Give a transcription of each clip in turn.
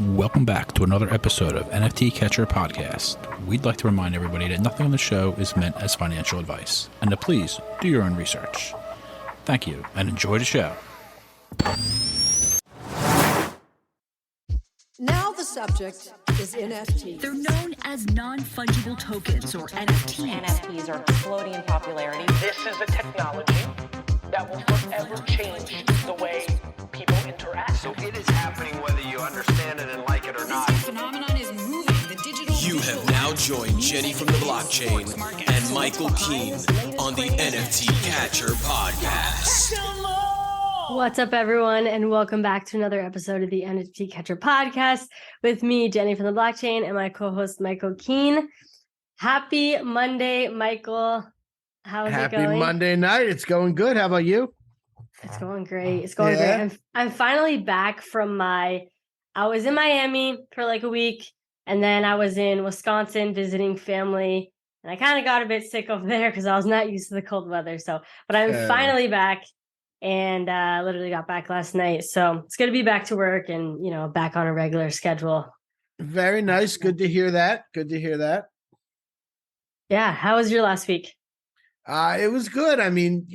Welcome back to another episode of NFT Catcher Podcast. We'd like to remind everybody that nothing on the show is meant as financial advice, and to please do your own research. Thank you, and enjoy the show. Now the subject is NFTs. They're known as non-fungible tokens, or NFTs. NFTs are exploding in popularity. This is a technology that will forever change the way people interact. So it is happening whether you understand it and like it or not. This phenomenon is moving. The digital. You have now joined Jenny from the blockchain and Michael Keene on the NFT Catcher Podcast. What's up, everyone, and welcome back to another episode of the NFT Catcher Podcast with me, Jenny from the blockchain, and my co-host, Michael Keene. Happy Monday, Michael. How's it going? Happy Monday night. It's going good. How about you? It's going great. It's going great. I'm finally back from I was in Miami for like a week, and then I was in Wisconsin visiting family, and I kind of got a bit sick over there because I was not used to the cold weather. But I'm finally back. And literally got back last night. So it's good to be back to work and, back on a regular schedule. Very nice. Good to hear that. Yeah. How was your last week? It was good. I mean,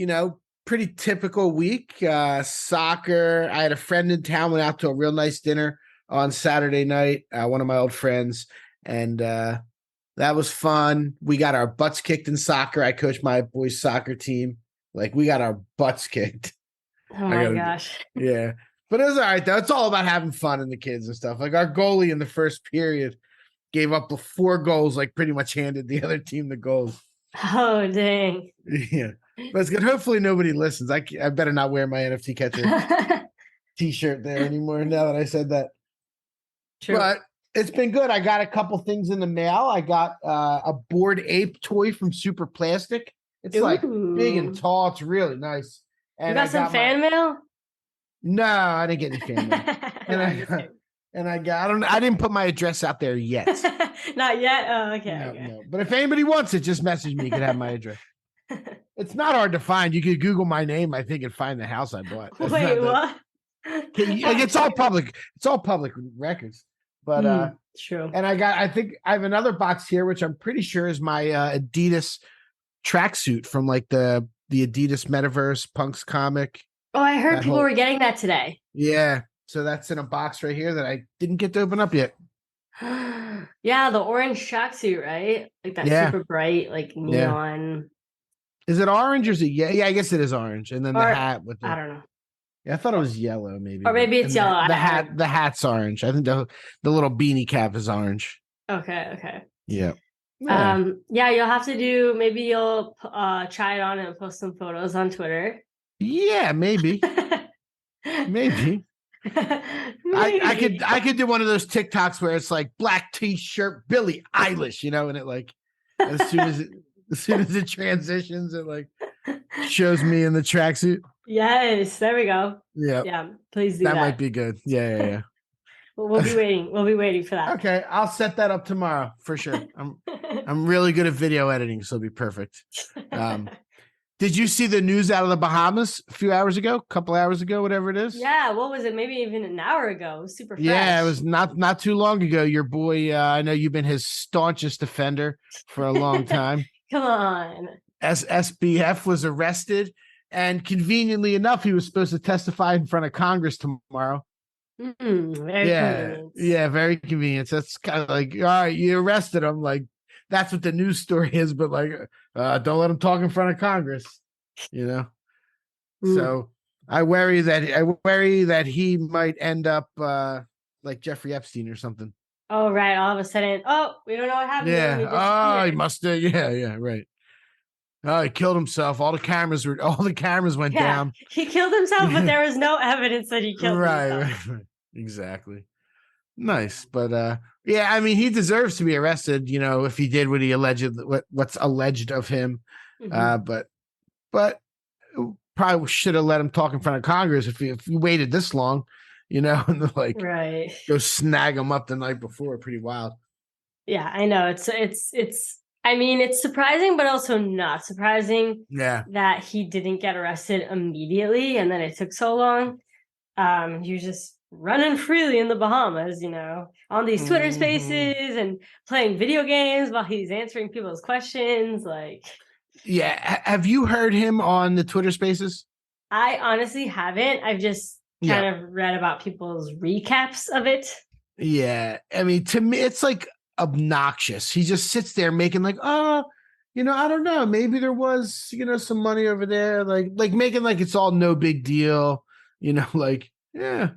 pretty typical week. Soccer. I had a friend in town, went out to a real nice dinner on Saturday night, one of my old friends. And that was fun. We got our butts kicked in soccer. I coached my boys' soccer team. Like, we got our butts kicked. Oh my gosh. Yeah. But it was all right, though. It's all about having fun and the kids and stuff. Like, our goalie in the first period gave up 4 goals, like pretty much handed the other team the goals. Oh, dang. Yeah. But it's good. Hopefully nobody listens. I better not wear my NFT Catcher t-shirt there anymore now that I said that. True. But it's been good. I got a couple things in the mail. I got a Bored Ape toy from Super Plastic. It's like big and tall. It's really nice. And you got some fan mail? No, I didn't get any fan mail. I didn't put my address out there yet. Not yet? Oh, okay. No. But if anybody wants it, just message me. You can have my address. It's not hard to find. You could Google my name, I think, and find the house I bought. Wait, what? It's all public. It's all public records. But true. And I think I have another box here, which I'm pretty sure is my Adidas tracksuit from like the Adidas Metaverse Punks comic. Oh, I heard people were getting that today. Yeah. So that's in a box right here that I didn't get to open up yet. Yeah, the orange tracksuit, right? Like that super bright, like neon. Is it orange or is it yeah, I guess it is orange. And then the hat with I don't know. Yeah, I thought it was yellow, maybe. Or maybe it's yellow. The hat's orange. I think the little beanie cap is orange. Okay. Yeah. You'll have to do, maybe you'll try it on and post some photos on Twitter. Yeah, maybe. Maybe. I could do one of those TikToks where it's like black t-shirt Billie Eilish, and it like as soon as it transitions, it like shows me in the tracksuit. Yes, there we go. Yeah, please do that. That might be good. Yeah. We'll be waiting. We'll be waiting for that. Okay, I'll set that up tomorrow for sure. I'm really good at video editing, so it'll be perfect. Did you see the news out of the Bahamas a couple hours ago, whatever it is? Yeah, what was it? Maybe even an hour ago. It was super fresh. Yeah, it was not too long ago. Your boy, I know you've been his staunchest defender for a long time. Come on. SBF was arrested, and conveniently enough, he was supposed to testify in front of Congress tomorrow. Very convenient. Yeah, very convenient. So that's kind of like, all right, you arrested him. Like, that's what the news story is, but like, don't let him talk in front of Congress, So I worry that he might end up like Jeffrey Epstein or something. Oh, right. All of a sudden, we don't know what happened. Yeah. He must have. Yeah. Right. Oh, he killed himself. All the cameras went down. He killed himself, but there was no evidence that he killed himself. Right. Exactly. Nice, but I mean, he deserves to be arrested. If he did what's alleged of him. Mm-hmm. But probably should have let him talk in front of Congress if he waited this long. And like right. Go snag him up the night before. Pretty wild. Yeah, I know. It's. I mean, it's surprising, but also not surprising. Yeah. That he didn't get arrested immediately, and then it took so long. He was just running freely in the Bahamas, on these Twitter spaces and playing video games while he's answering people's questions. Yeah. Have you heard him on the Twitter spaces? I honestly haven't. I've just kind of read about people's recaps of it. Yeah. I mean, to me, it's like obnoxious. He just sits there making like, I don't know. Maybe there was, some money over there. Like making like it's all no big deal, yeah.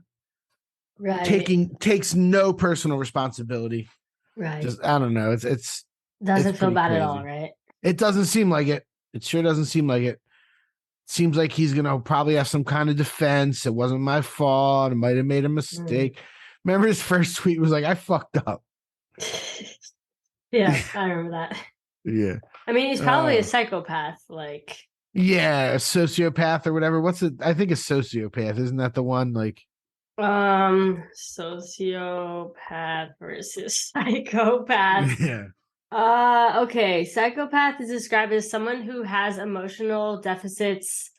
Right. Takes no personal responsibility. Right. Just, I don't know. It's doesn't feel bad crazy. at all, right? It doesn't seem like it. It sure doesn't seem like it. Seems like he's going to probably have some kind of defense. It wasn't my fault. I might have made a mistake. Remember his first tweet was like, I fucked up. Yeah, I remember that. Yeah. I mean, he's probably a psychopath. Yeah, a sociopath or whatever. I think a sociopath. Isn't that the one? Sociopath versus psychopath. Yeah. Okay. Psychopath is described as someone who has emotional deficits,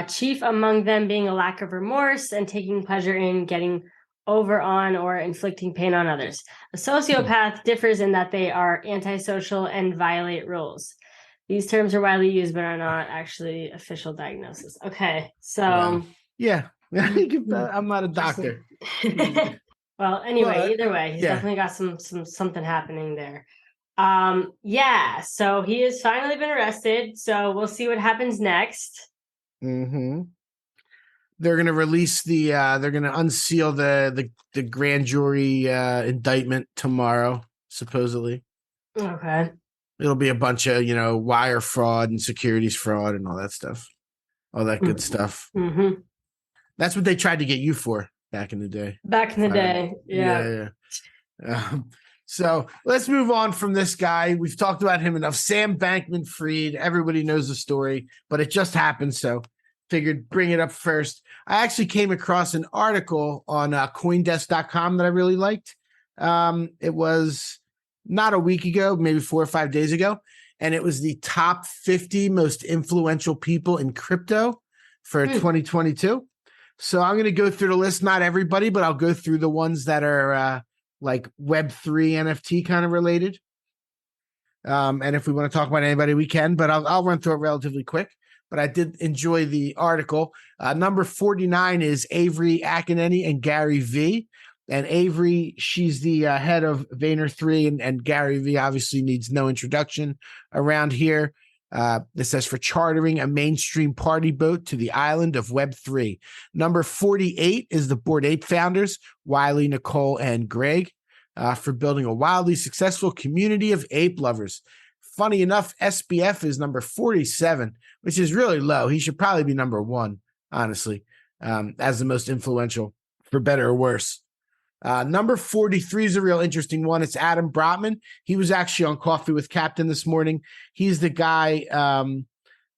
chief among them being a lack of remorse and taking pleasure in getting over on or inflicting pain on others. A sociopath differs in that they are antisocial and violate rules. These terms are widely used but are not actually official diagnosis. Okay. So yeah. I'm not a doctor. Well, anyway, either way, he's definitely got something happening there. So he has finally been arrested. So we'll see what happens next. Mm-hmm. They're gonna release they're gonna unseal the grand jury indictment tomorrow, supposedly. Okay. It'll be a bunch of, wire fraud and securities fraud and all that stuff. All that good stuff. Mm-hmm. That's what they tried to get you for back in the day. Yeah. So let's move on from this guy. We've talked about him enough. Sam Bankman-Fried. Everybody knows the story, but it just happened. So figured bring it up first. I actually came across an article on Coindesk.com that I really liked. It was not a week ago, maybe 4 or 5 days ago. And it was the top 50 most influential people in crypto for 2022. So I'm going to go through the list, not everybody, but I'll go through the ones that are like Web3 NFT kind of related. And if we want to talk about anybody, we can, but I'll run through it relatively quick. But I did enjoy the article. Number 49 is Avery Akkineni and Gary V. And Avery, she's the head of Vayner3, and Gary V obviously needs no introduction around here. This says for chartering a mainstream party boat to the island of Web3. Number 48 is the Bored Ape founders, Wiley, Nicole, and Greg, for building a wildly successful community of ape lovers. Funny enough, SBF is number 47, which is really low. He should probably be number 1, honestly, as the most influential, for better or worse. Number 43 is a real interesting one. It's Adam Brotman. He was actually on Coffee with Captain this morning. He's the guy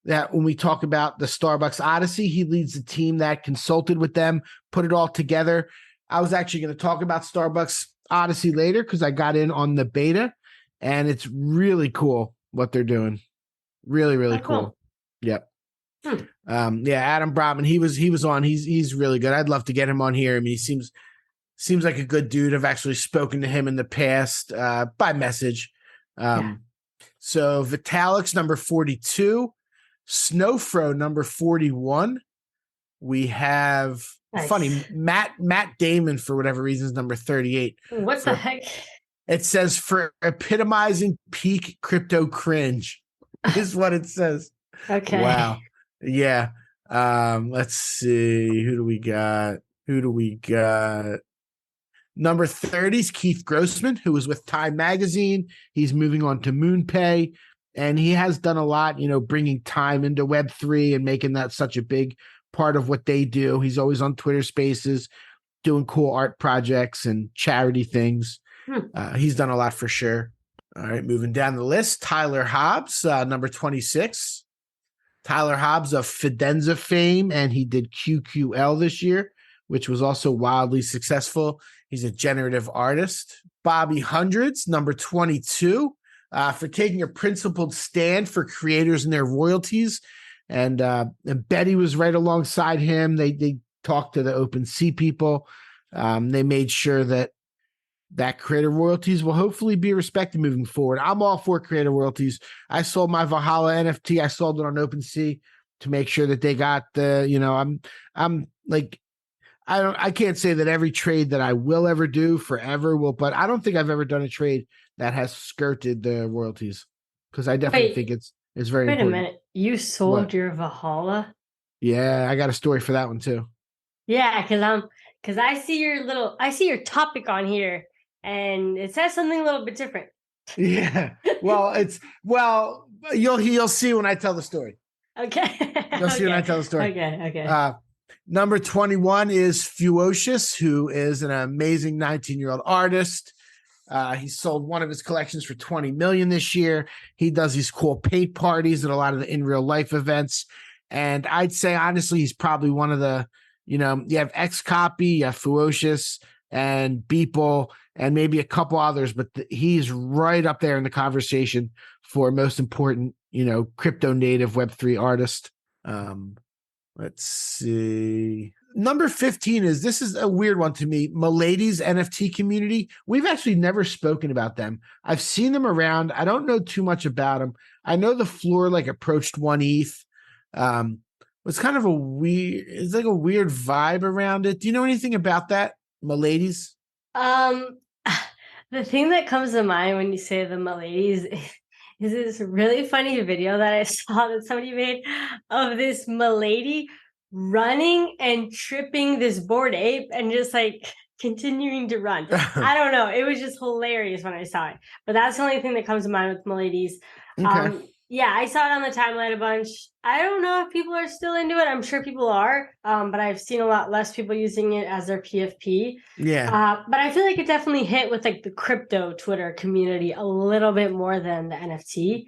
that when we talk about the Starbucks Odyssey, he leads the team that consulted with them, put it all together. I was actually going to talk about Starbucks Odyssey later because I got in on the beta, and it's really cool what they're doing. Really, really cool. Yep. Adam Brotman, he was on. He's really good. I'd love to get him on here. I mean, he seems like a good dude. I've actually spoken to him in the past by message. So Vitalik's number 42, Snowfro number 41. We have funny Matt Damon for whatever reason is number 38. What the heck? It says for epitomizing peak crypto cringe is what it says. Okay. Wow. Yeah. Let's see. Who do we got? Number 30 is Keith Grossman, who was with Time Magazine. He's moving on to MoonPay, and he has done a lot, bringing Time into Web3 and making that such a big part of what they do. He's always on Twitter Spaces, doing cool art projects and charity things. He's done a lot for sure. All right, moving down the list, Tyler Hobbs, number 26. Tyler Hobbs of Fidenza fame, and he did QQL this year, which was also wildly successful. He's a generative artist. Bobby Hundreds, number 22, for taking a principled stand for creators and their royalties. And Betty was right alongside him. They talked to the OpenSea people. They made sure that creator royalties will hopefully be respected moving forward. I'm all for creator royalties. I sold my Valhalla NFT. I sold it on OpenSea to make sure that they got the, I'm like, I can't say that every trade that I will ever do forever will, but I don't think I've ever done a trade that has skirted the royalties, because I definitely think it's very important. Wait a minute. You sold your Valhalla? Yeah, I got a story for that one too. Yeah, because I see your topic on here, and it says something a little bit different. Yeah. Well, you'll see when I tell the story. Okay. You'll see when I tell the story. Okay. Number 21 is Fuocious, who is an amazing 19-year-old artist. He sold one of his collections for $20 million this year. He does these cool paint parties at a lot of the in real life events. And I'd say, honestly, he's probably one of the, you have Xcopy, you have Fuocious, and Beeple, and maybe a couple others, but he's right up there in the conversation for most important, crypto native Web3 artist. Let's see. Number 15 this is a weird one to me. Milady's NFT community. We've actually never spoken about them. I've seen them around. I don't know too much about them. I know the floor approached 1 ETH. It's kind of a weird vibe around it. Do you know anything about that, Milady's? The thing that comes to mind when you say the Milady's is this really funny video that I saw that somebody made of this Milady running and tripping this Bored Ape and just continuing to run. I don't know. It was just hilarious when I saw it. But that's the only thing that comes to mind with Milady's. Okay. Yeah, I saw it on the timeline a bunch. I don't know if people are still into it. I'm sure people are, but I've seen a lot less people using it as their PFP. Yeah. But I feel like it definitely hit with the crypto Twitter community a little bit more than the NFT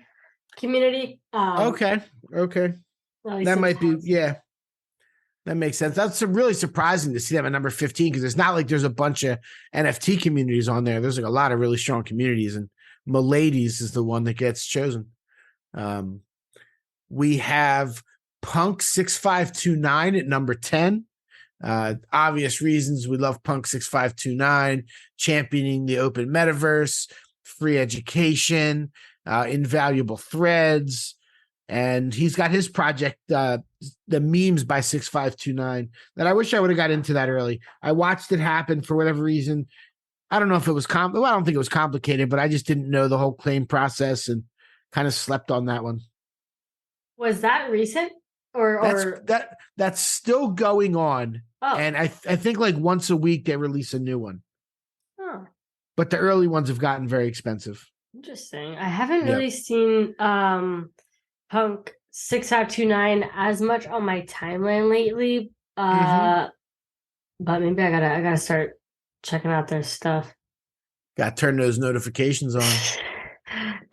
community. Okay. That might be, yeah. That makes sense. That's really surprising to see them at number 15, because it's not like there's a bunch of NFT communities on there. There's a lot of really strong communities, and Milady's is the one that gets chosen. We have Punk 6529 at number 10. Obvious reasons. We love Punk 6529, championing the open metaverse, free education, invaluable threads. And he's got his project, the memes by 6529, that I wish I would have got into that early. I watched it happen for whatever reason. I don't know if it was I don't think it was complicated, but I just didn't know the whole claim process and kind of slept on that one. Was that recent or that's still going on? Oh. And I think once a week they release a new one. Oh. But the early ones have gotten very expensive. Interesting. I haven't really seen Punk 6529 as much on my timeline lately. But maybe I gotta start checking out their stuff. Gotta turn those notifications on.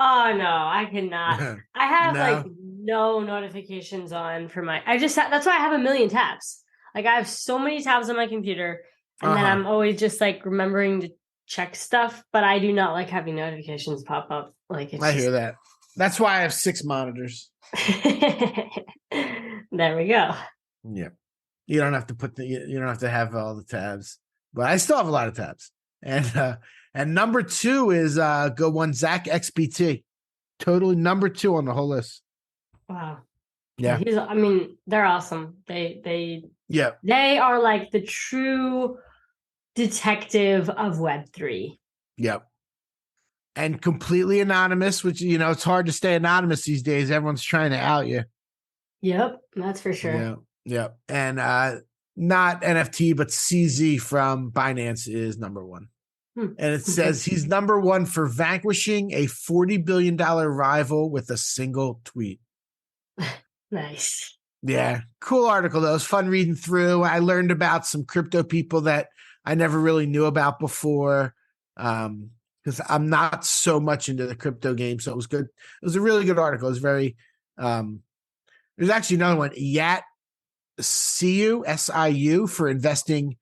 Oh no, I cannot. I have no notifications on for my. That's why I have a million tabs. I have so many tabs on my computer, and then I'm always just remembering to check stuff. But I do not like having notifications pop up. Hear that. That's why I have 6 monitors. There we go. Yeah, you don't have to you don't have to have all the tabs, but I still have a lot of tabs. And number 2 is go one Zach XBT, totally number 2 on the whole list. Wow. Yeah. They're awesome. They are the true detective of Web3. Yep. And completely anonymous, which, it's hard to stay anonymous these days. Everyone's trying to out you. Yep. That's for sure. Yeah. And not NFT, but CZ from Binance is number 1. And it says he's number 1 for vanquishing a $40 billion rival with a single tweet. Nice. Yeah. Cool article, though. It was fun reading through. I learned about some crypto people that I never really knew about before, because I'm not so much into the crypto game. So it was good. It was a really good article. It was very, there's actually another one, Yat SIU, for investing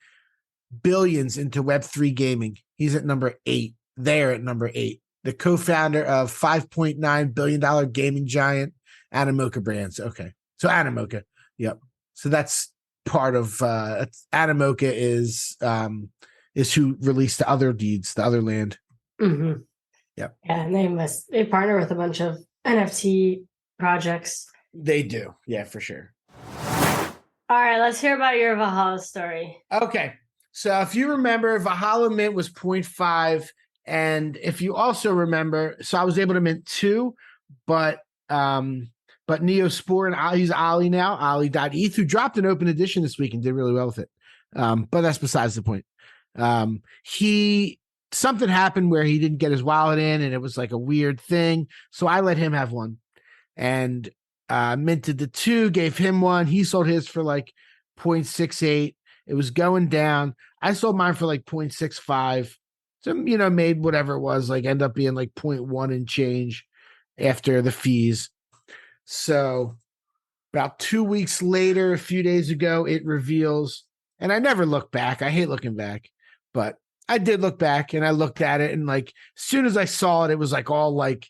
billions into Web3 gaming. He's at number 8. There at number 8. The co-founder of $5.9 billion gaming giant Animoca Brands. Okay. So Animoca. Yep. So that's part of Animoca is who released the other deeds, the other land. Mm-hmm. Yep. Yeah, and they partner with a bunch of NFT projects. They do. Yeah, for sure. All right, let's hear about your Valhalla story. Okay. So if you remember, Valhalla mint was 0.5. And if you also remember, so I was able to mint 2, but Neospore and he's Ollie now, Ollie.eth, who dropped an open edition this week and did really well with it. But that's besides the point. Something happened where he didn't get his wallet in, and it was like a weird thing. So I let him have one and minted the 2, gave him one. He sold his for like 0.68. It was going down. I sold mine for like 0.65. So, made whatever it was, like end up being like 0.1 and change after the fees. So about 2 weeks later, a few days ago, it reveals, and I never look back. I hate looking back, but I did look back, and I looked at it, and like as soon as I saw it, it was like all like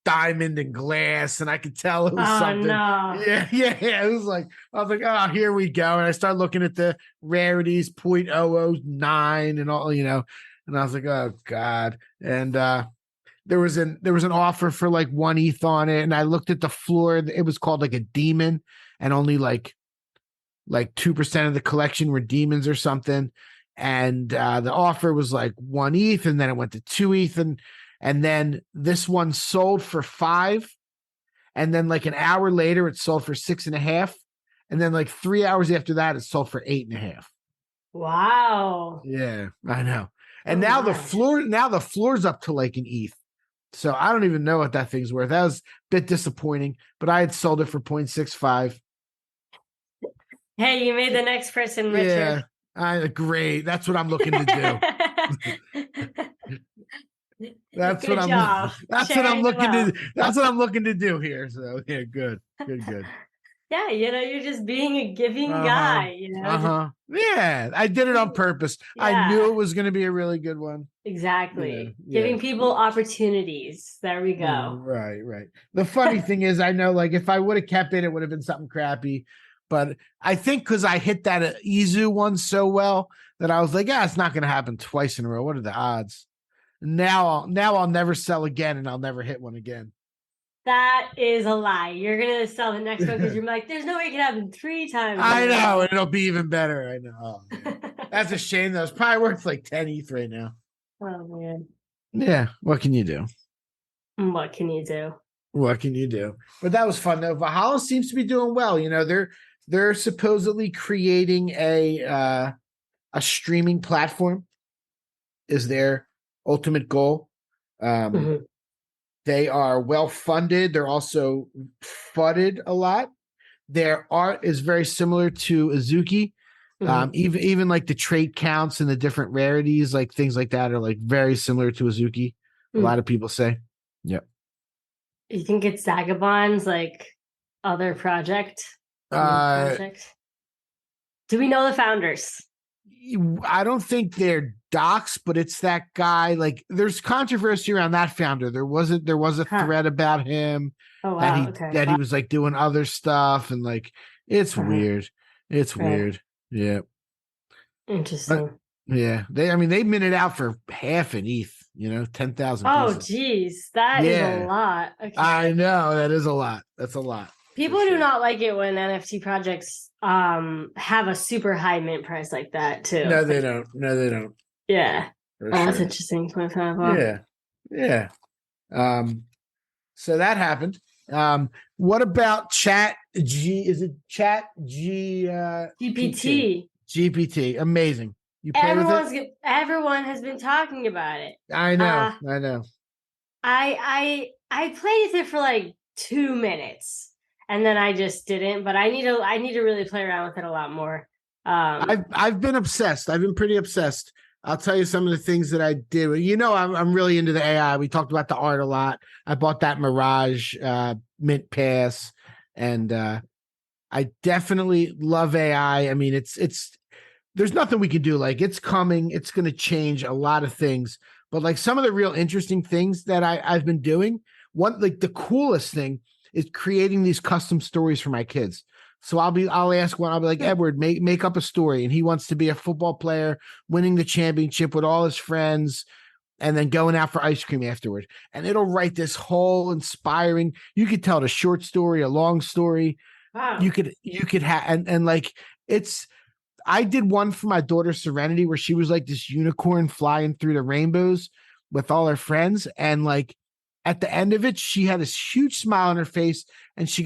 diamond and glass, and I could tell it was something. No. Yeah. It was like, I was like, oh, here we go. And I started looking at the rarities, 0.009 and all, and I was like, oh God. And there was an offer for like 1 ETH on it, and I looked at the floor. It was called like a demon, and only like 2% of the collection were demons or something. And the offer was like 1 ETH, and then it went to 2 ETH, and then this one sold for 5, and then like an hour later it sold for 6.5, and then like 3 hours after that it sold for 8.5. Wow. Yeah, I know. And now the floor's up to like an ETH. So I don't even know what that thing's worth. That was a bit disappointing, but I had sold it for 0.65. Hey, you made the next person richer. Yeah, great. That's what I'm looking to do. That's what I'm looking to do here. So yeah, good. Yeah, you're just being a giving guy, Yeah, I did it on purpose. Yeah. I knew it was going to be a really good one. Exactly. Giving people opportunities. There we go. Right. The funny thing is, I know like if I would have kept it, it would have been something crappy. But I think because I hit that Izu one so well that I was like, it's not going to happen twice in a row. What are the odds? Now I'll never sell again, and I'll never hit one again. That is a lie. You're going to sell the next one because you're like, there's no way it can happen 3 times. I know, and it'll be even better. I know. Oh, that's a shame, though. It's probably worth like 10 ETH right now. Oh, man. Yeah, what can you do? What can you do? But that was fun, though. Valhalla seems to be doing well. They're supposedly creating a streaming platform is their ultimate goal. They are well funded. They're also fudded a lot. Their art is very similar to Azuki. Even like the trait counts and the different rarities, like things like that, are like very similar to Azuki. A lot of people say. Yep. You think it's Zagabond's like other project? Do we know the founders? I don't think they're docs, but it's that guy. Like, there's controversy around that founder. There was a thread about him that he was like doing other stuff, and like it's weird. It's weird. Yeah. Interesting. But, yeah. They minted out for half an ETH. 10,000. Oh, geez, that is a lot. Okay. I know that is a lot. That's a lot. People do not like it when NFT projects have a super high mint price like that too. No, they don't. Yeah. That's interesting. 25 off. Yeah. So that happened. What about GPT? GPT. Amazing. You play with it? Everyone has been talking about it. I know. I played with it for like 2 minutes. And then I just didn't, but I need to really play around with it a lot more. I've been obsessed. I've been pretty obsessed. I'll tell you some of the things that I did. I'm really into the AI. We talked about the art a lot. I bought that Mirage Mint Pass, and I definitely love AI. I mean, it's there's nothing we can do. Like, it's coming. It's going to change a lot of things. But like some of the real interesting things that I've been doing, the coolest thing is creating these custom stories for my kids. So I'll ask one. I'll be like, Edward, make up a story, and he wants to be a football player, winning the championship with all his friends, and then going out for ice cream afterward. And it'll write this whole inspiring. You could tell it a short story, a long story. Wow. You could have and like it's. I did one for my daughter Serenity where she was like this unicorn flying through the rainbows with all her friends, and like at the end of it, she had this huge smile on her face, and she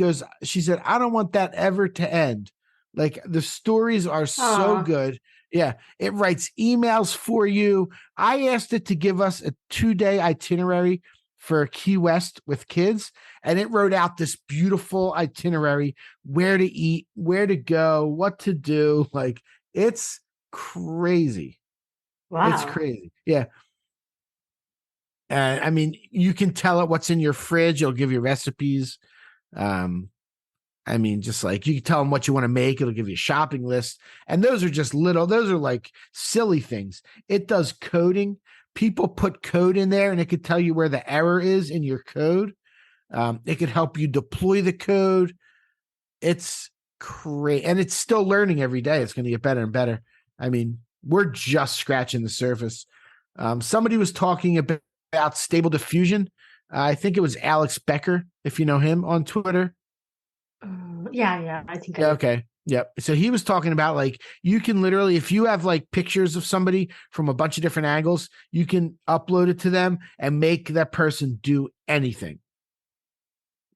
said, "I don't want that ever to end." Like the stories are so good. Yeah, it writes emails for you. I asked it to give us a 2-day itinerary for Key West with kids, and it wrote out this beautiful itinerary, where to eat, where to go, what to do. Like, it's crazy. Wow. It's crazy. Yeah. I mean, you can tell it what's in your fridge. It'll give you recipes. I mean, just like you can tell them what you want to make. It'll give you a shopping list. And those are like silly things. It does coding. People put code in there, and it could tell you where the error is in your code. It could help you deploy the code. It's great. And it's still learning every day. It's going to get better and better. I mean, we're just scratching the surface. Somebody was talking about Stable Diffusion. I think it was Alex Becker, if you know him, on Twitter. Yeah, I think. Okay. Yep. So he was talking about like you can literally, if you have like pictures of somebody from a bunch of different angles, you can upload it to them and make that person do anything.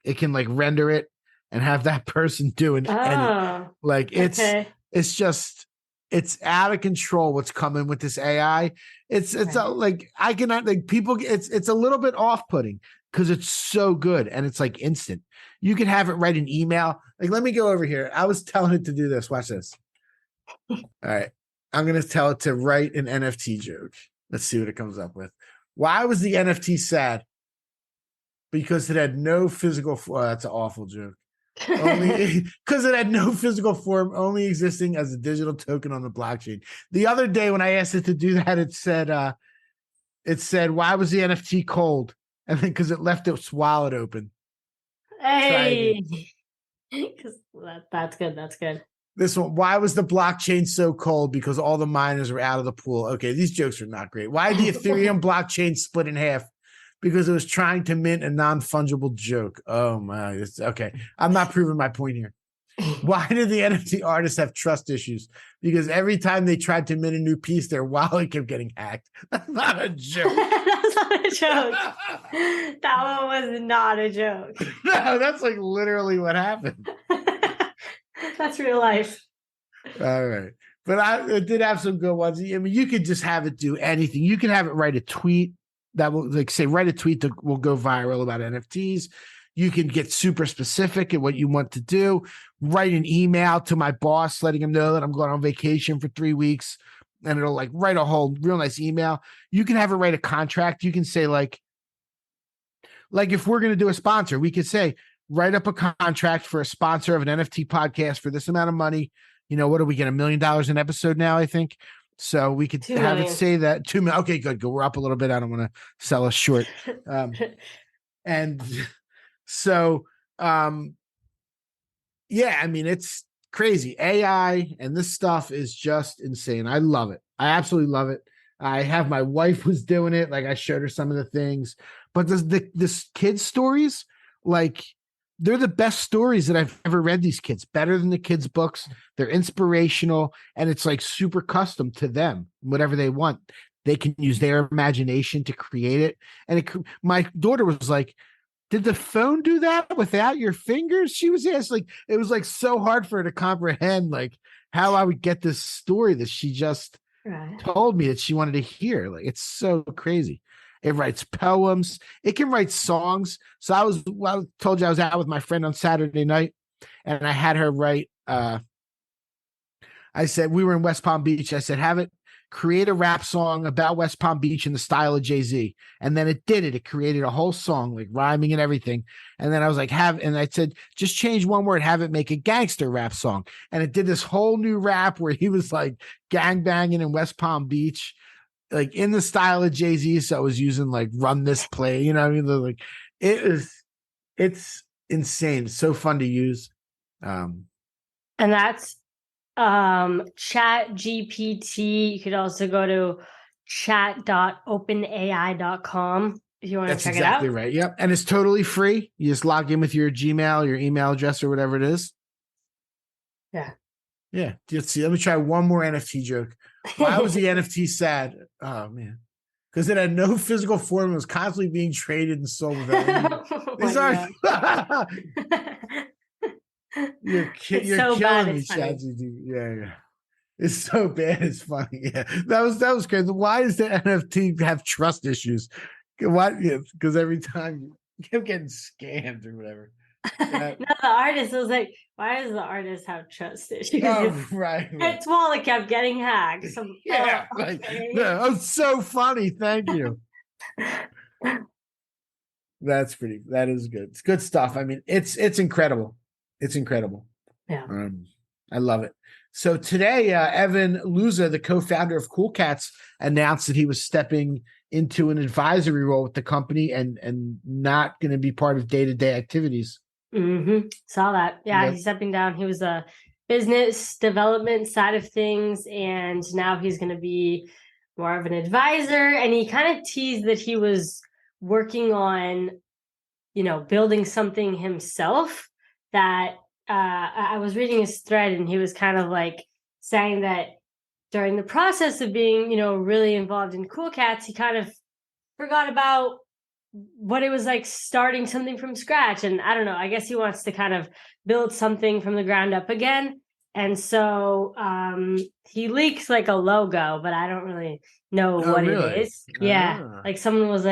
It can like render it and have that person doing anything. Like it's out of control what's coming with this AI. It's like I cannot like people. It's a little bit off-putting because it's so good and it's like instant. You can have it write an email. Like, let me go over here. I was telling it to do this. Watch this. All right. I'm going to tell it to write an NFT joke. Let's see what it comes up with. Why was the NFT sad? Because it had no physical form. Oh, that's an awful joke. Only because it had no physical form, only existing as a digital token on the blockchain. The other day when I asked it to do that, it said, why was the NFT cold? And then because it left its wallet open. Hey, that's good. That's good. This one, why was the blockchain so cold? Because all the miners were out of the pool. Okay, these jokes are not great. Why did the Ethereum blockchain split in half? Because it was trying to mint a non-fungible joke. Oh my, okay. I'm not proving my point here. Why did the NFT artists have trust issues? Because every time they tried to mint a new piece, their wallet kept getting hacked. That's not a joke. That's not a joke. That one was not a joke. No, that's like literally what happened. That's real life. All right. But it did have some good ones. I mean, you could just have it do anything. You can have it write a tweet that will like say, write a tweet that will go viral about NFTs. You can get super specific at what you want to do. Write an email to my boss, letting him know that I'm going on vacation for 3 weeks. And it'll like write a whole real nice email. You can have it write a contract. You can say like if we're going to do a sponsor, we could say, write up a contract for a sponsor of an NFT podcast for this amount of money. You know, what do we get? $1 million an episode now, I think. So we could have it say that 2 million. Okay, good. We're up a little bit. I don't want to sell us short. And so, yeah, I mean, it's crazy. AI and this stuff is just insane. I love it. I absolutely love it. I have my wife was doing it. Like I showed her some of the things, but this kids stories, like they're the best stories that I've ever read. These kids better than the kids' books. They're inspirational, and it's like super custom to them. Whatever they want, they can use their imagination to create it. And my daughter was like, "Did the phone do that without your fingers?" She was asked. Like it was like so hard for her to comprehend like how I would get this story that she just told me that she wanted to hear. Like it's so crazy. It writes poems. It can write songs. So I told you I was out with my friend on Saturday night, and I had her write. I said we were in West Palm Beach. I said have it create a rap song about West Palm Beach in the style of Jay-Z, and then it did it. It created a whole song like rhyming and everything. And then I was like and I said just change one word, have it make a gangster rap song, and it did this whole new rap where he was like gang banging in West Palm Beach, like in the style of Jay-Z. So I was using like run this play, you know what I mean? Like it's insane. It's so fun to use. And that's ChatGPT. You could also go to chat.openai.com if you want to That's check exactly it out. right. Yep. And it's totally free. You just log in with your Gmail, your email address, or whatever it is. Yeah. Yeah. Let's see. Let me try one more NFT joke. Why was the NFT sad? Oh, man. Because it had no physical form and was constantly being traded and sold without any. These are. You're so bad, killing me, it's funny. ChatGPT. Yeah. It's so bad. It's funny. Yeah. That was crazy. Why does the NFT have trust issues? What? Because every time you kept getting scammed or whatever. No, the artist was like, why does the artist have trust issues? Oh, right. Its wallet kept getting hacked. So, Yeah. okay. No, it's so funny. Thank you. That is good. It's good stuff. I mean, it's incredible. It's incredible. Yeah. I love it. So today, Evan Luza, the co-founder of Cool Cats, announced that he was stepping into an advisory role with the company and not going to be part of day-to-day activities. Mm-hmm. Saw that. Yeah, Yep. he's stepping down. He was a business development side of things, and now he's going to be more of an advisor. And he kind of teased that he was working on, building something himself. That I was reading his thread, and he was kind of like saying that during the process of being, really involved in Cool Cats, he kind of forgot about what it was like starting something from scratch. And I don't know, I guess he wants to kind of build something from the ground up again. And so he leaks like a logo, but I don't really know what really? it is. Yeah. Like someone was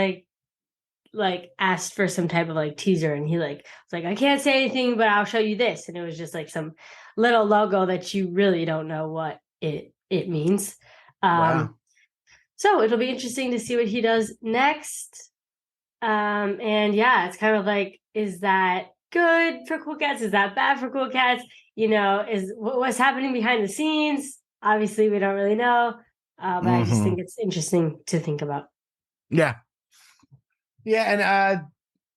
like asked for some type of like teaser, and he was like, I can't say anything, but I'll show you this. And it was just like some little logo that you really don't know what it means. Wow. So it'll be interesting to see what he does next. And yeah, it's kind of like, is that good for Cool Cats? Is that bad for Cool Cats? Is what's happening behind the scenes? Obviously, we don't really know, but I just think it's interesting to think about. Yeah. Yeah, and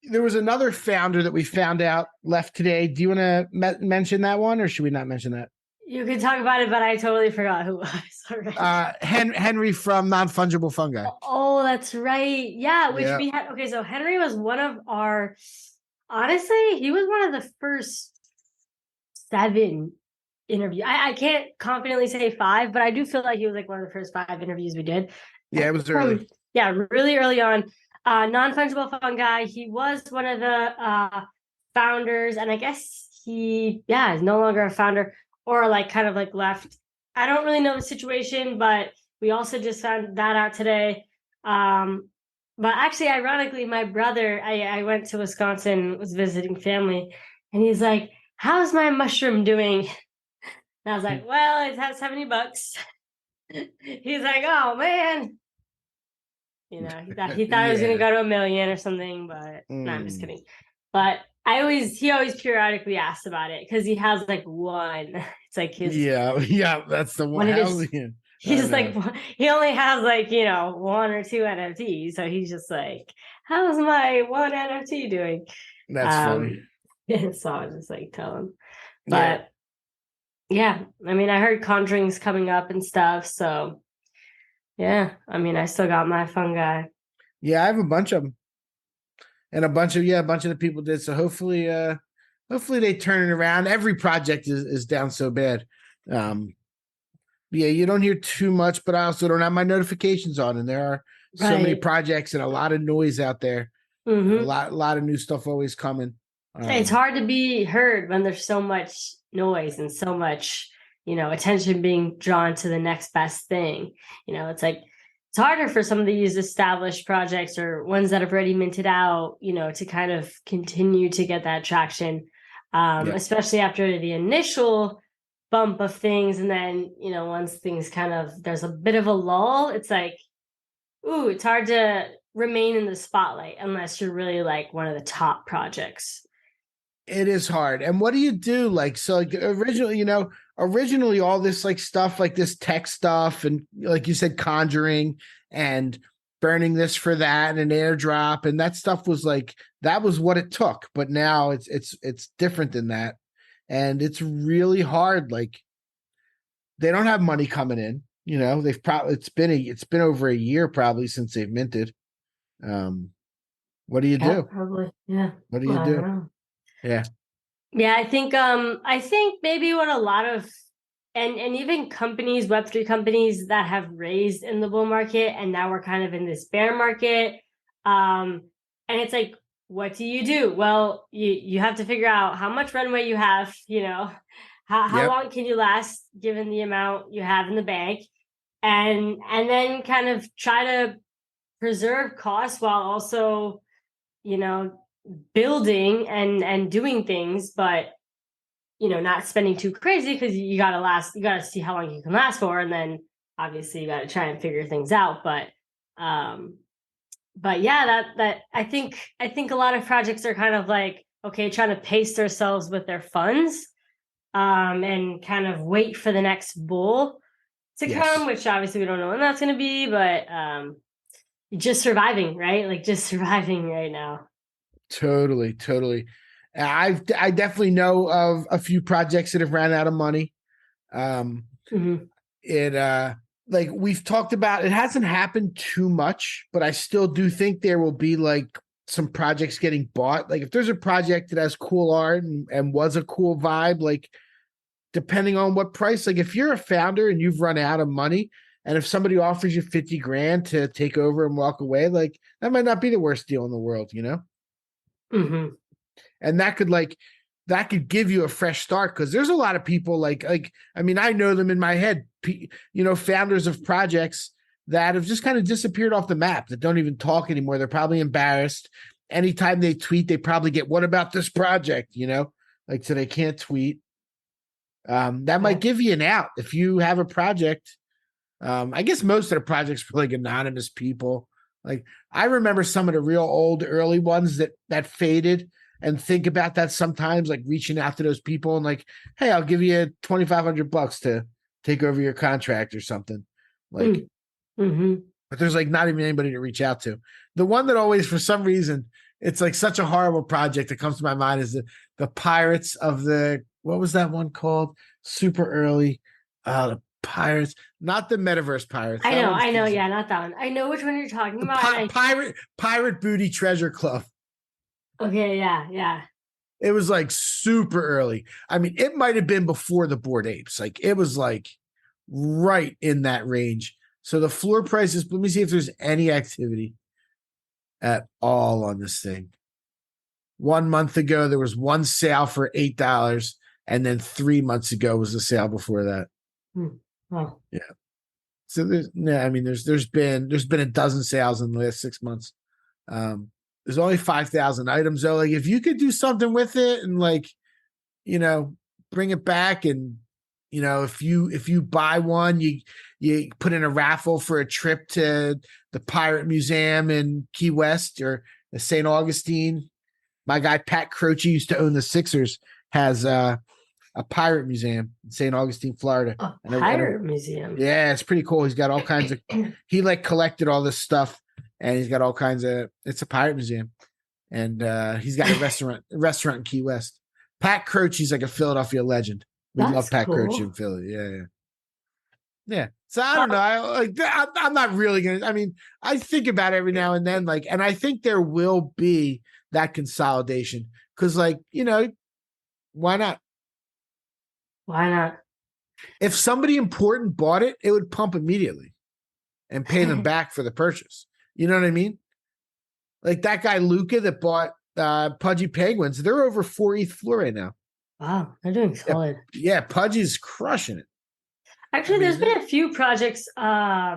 there was another founder that we found out left today. Do you want to mention that one, or should we not mention that? You could talk about it, but I totally forgot who it was. Henry from Non-Fungible Fungi. Oh, that's right. Yeah, which we had. Okay, so Henry was one of our. Honestly, he was one of the first 7 interviews. I can't confidently say 5, but I do feel like he was like one of the first 5 interviews we did. Yeah, it was early. Yeah, really early on. Non-fungible fungi. He was one of the founders, and I guess he is no longer a founder, or like kind of like left. I don't really know the situation, but we also just found that out today. But actually, ironically, my brother, I went to Wisconsin, was visiting family, and he's like, how's my mushroom doing? And I was like, well, it's at $70. He's like, oh man. He thought it was going to go to $1 million or something, but no, I'm just kidding. But he always periodically asks about it because he has like one. It's like his. Yeah, that's the one. He's like, he only has like, 1 or 2 NFTs. So he's just like, how's my one NFT doing? That's funny. So I was just like, tell him. But yeah, I mean, I heard Conjuring's coming up and stuff. So yeah, I mean, I still got my fungi. Yeah, I have a bunch of them. And a bunch of the people did. So hopefully they turn it around. Every project is down so bad. You don't hear too much, but I also don't have my notifications on, and there are so many projects and a lot of noise out there. Mm-hmm. A lot of new stuff always coming. It's hard to be heard when there's so much noise and so much, attention being drawn to the next best thing. It's like it's harder for some of these established projects or ones that have already minted out, to kind of continue to get that traction, especially after the initial bump of things. And then, once things there's a bit of a lull, it's like, it's hard to remain in the spotlight unless you're really like one of the top projects. It is hard. And what do you do? Originally all this like stuff, like this tech stuff, and like you said, Conjuring and burning this for that, and an airdrop, and that stuff was like, that was what it took. But now it's different than that. and it's really hard. Like they don't have money coming in. You know, they've probably it's been over a year probably since they've minted. What do you do? Probably. Yeah. What do you I do? don't know. Yeah. Yeah, I think maybe what a lot of and even companies, Web3 companies that have raised in the bull market and now we're kind of in this bear market. And it's like, what do you do? Well, you have to figure out how much runway you have, how long can you last given the amount you have in the bank, and then kind of try to preserve costs while also, building and doing things, but not spending too crazy because you gotta see how long you can last for, and then obviously you gotta try and figure things out. But yeah, that I think a lot of projects are kind of like, okay, trying to pace themselves with their funds, and kind of wait for the next bull to come, which obviously we don't know when that's gonna be, but just surviving, right? Like just surviving right now. Totally. I definitely know of a few projects that have ran out of money. It like we've talked about, it hasn't happened too much, but I still do think there will be like some projects getting bought. Like if there's a project that has cool art and was a cool vibe, like depending on what price, like if you're a founder and you've run out of money, and if somebody offers you 50 grand to take over and walk away, like that might not be the worst deal in the world, And that could give you a fresh start, because there's a lot of people like I mean, I know them in my head, founders of projects that have just kind of disappeared off the map, that don't even talk anymore. They're probably embarrassed. Anytime they tweet, they probably get, what about this project? So they can't tweet. That might give you an out if you have a project. I guess most of the projects were like anonymous people. Like I remember some of the real old early ones that faded, and think about that sometimes, like reaching out to those people and like, hey, I'll give you $2,500 to take over your contract or something. Like, but there's like not even anybody to reach out to. The one that always, for some reason, it's like such a horrible project that comes to my mind is the Pirates of what was that one called? Super early. The Pirates, not the Metaverse Pirates. I know. Yeah, not that one. I know which one you're talking about. Pirate Booty Treasure Club. Okay, yeah. It was like super early. I mean, it might have been before the Bored Apes. Like it was like right in that range. So the floor prices, let me see if there's any activity at all on this thing. 1 month ago, there was one sale for $8, and then 3 months ago was the sale before that. Oh. Yeah. So there's been a dozen sales in the last 6 months. There's only 5,000 items though. Like if you could do something with it and like, bring it back, and if you buy one, you put in a raffle for a trip to the Pirate Museum in Key West or the St. Augustine. My guy Pat Croce used to own the Sixers, has a pirate museum in St. Augustine, Florida. A pirate museum. Yeah, it's pretty cool. He's got all kinds of he like collected all this stuff, and he's got all kinds of, it's a pirate museum. And he's got a restaurant in Key West. Pat Croce's like a Philadelphia legend. We love Pat Croce in Philly. Yeah. So I don't know. I'm not really gonna. I mean, I think about it every now and then, like, and I think there will be that consolidation, because, like, why not? Why not? If somebody important bought it, it would pump immediately and pay them back for the purchase. You know what I mean? Like that guy Luca that bought Pudgy Penguins, they're over 4 ETH floor right now. Wow, they're doing solid. Yeah, Pudgy's crushing it. Actually, there's been a few projects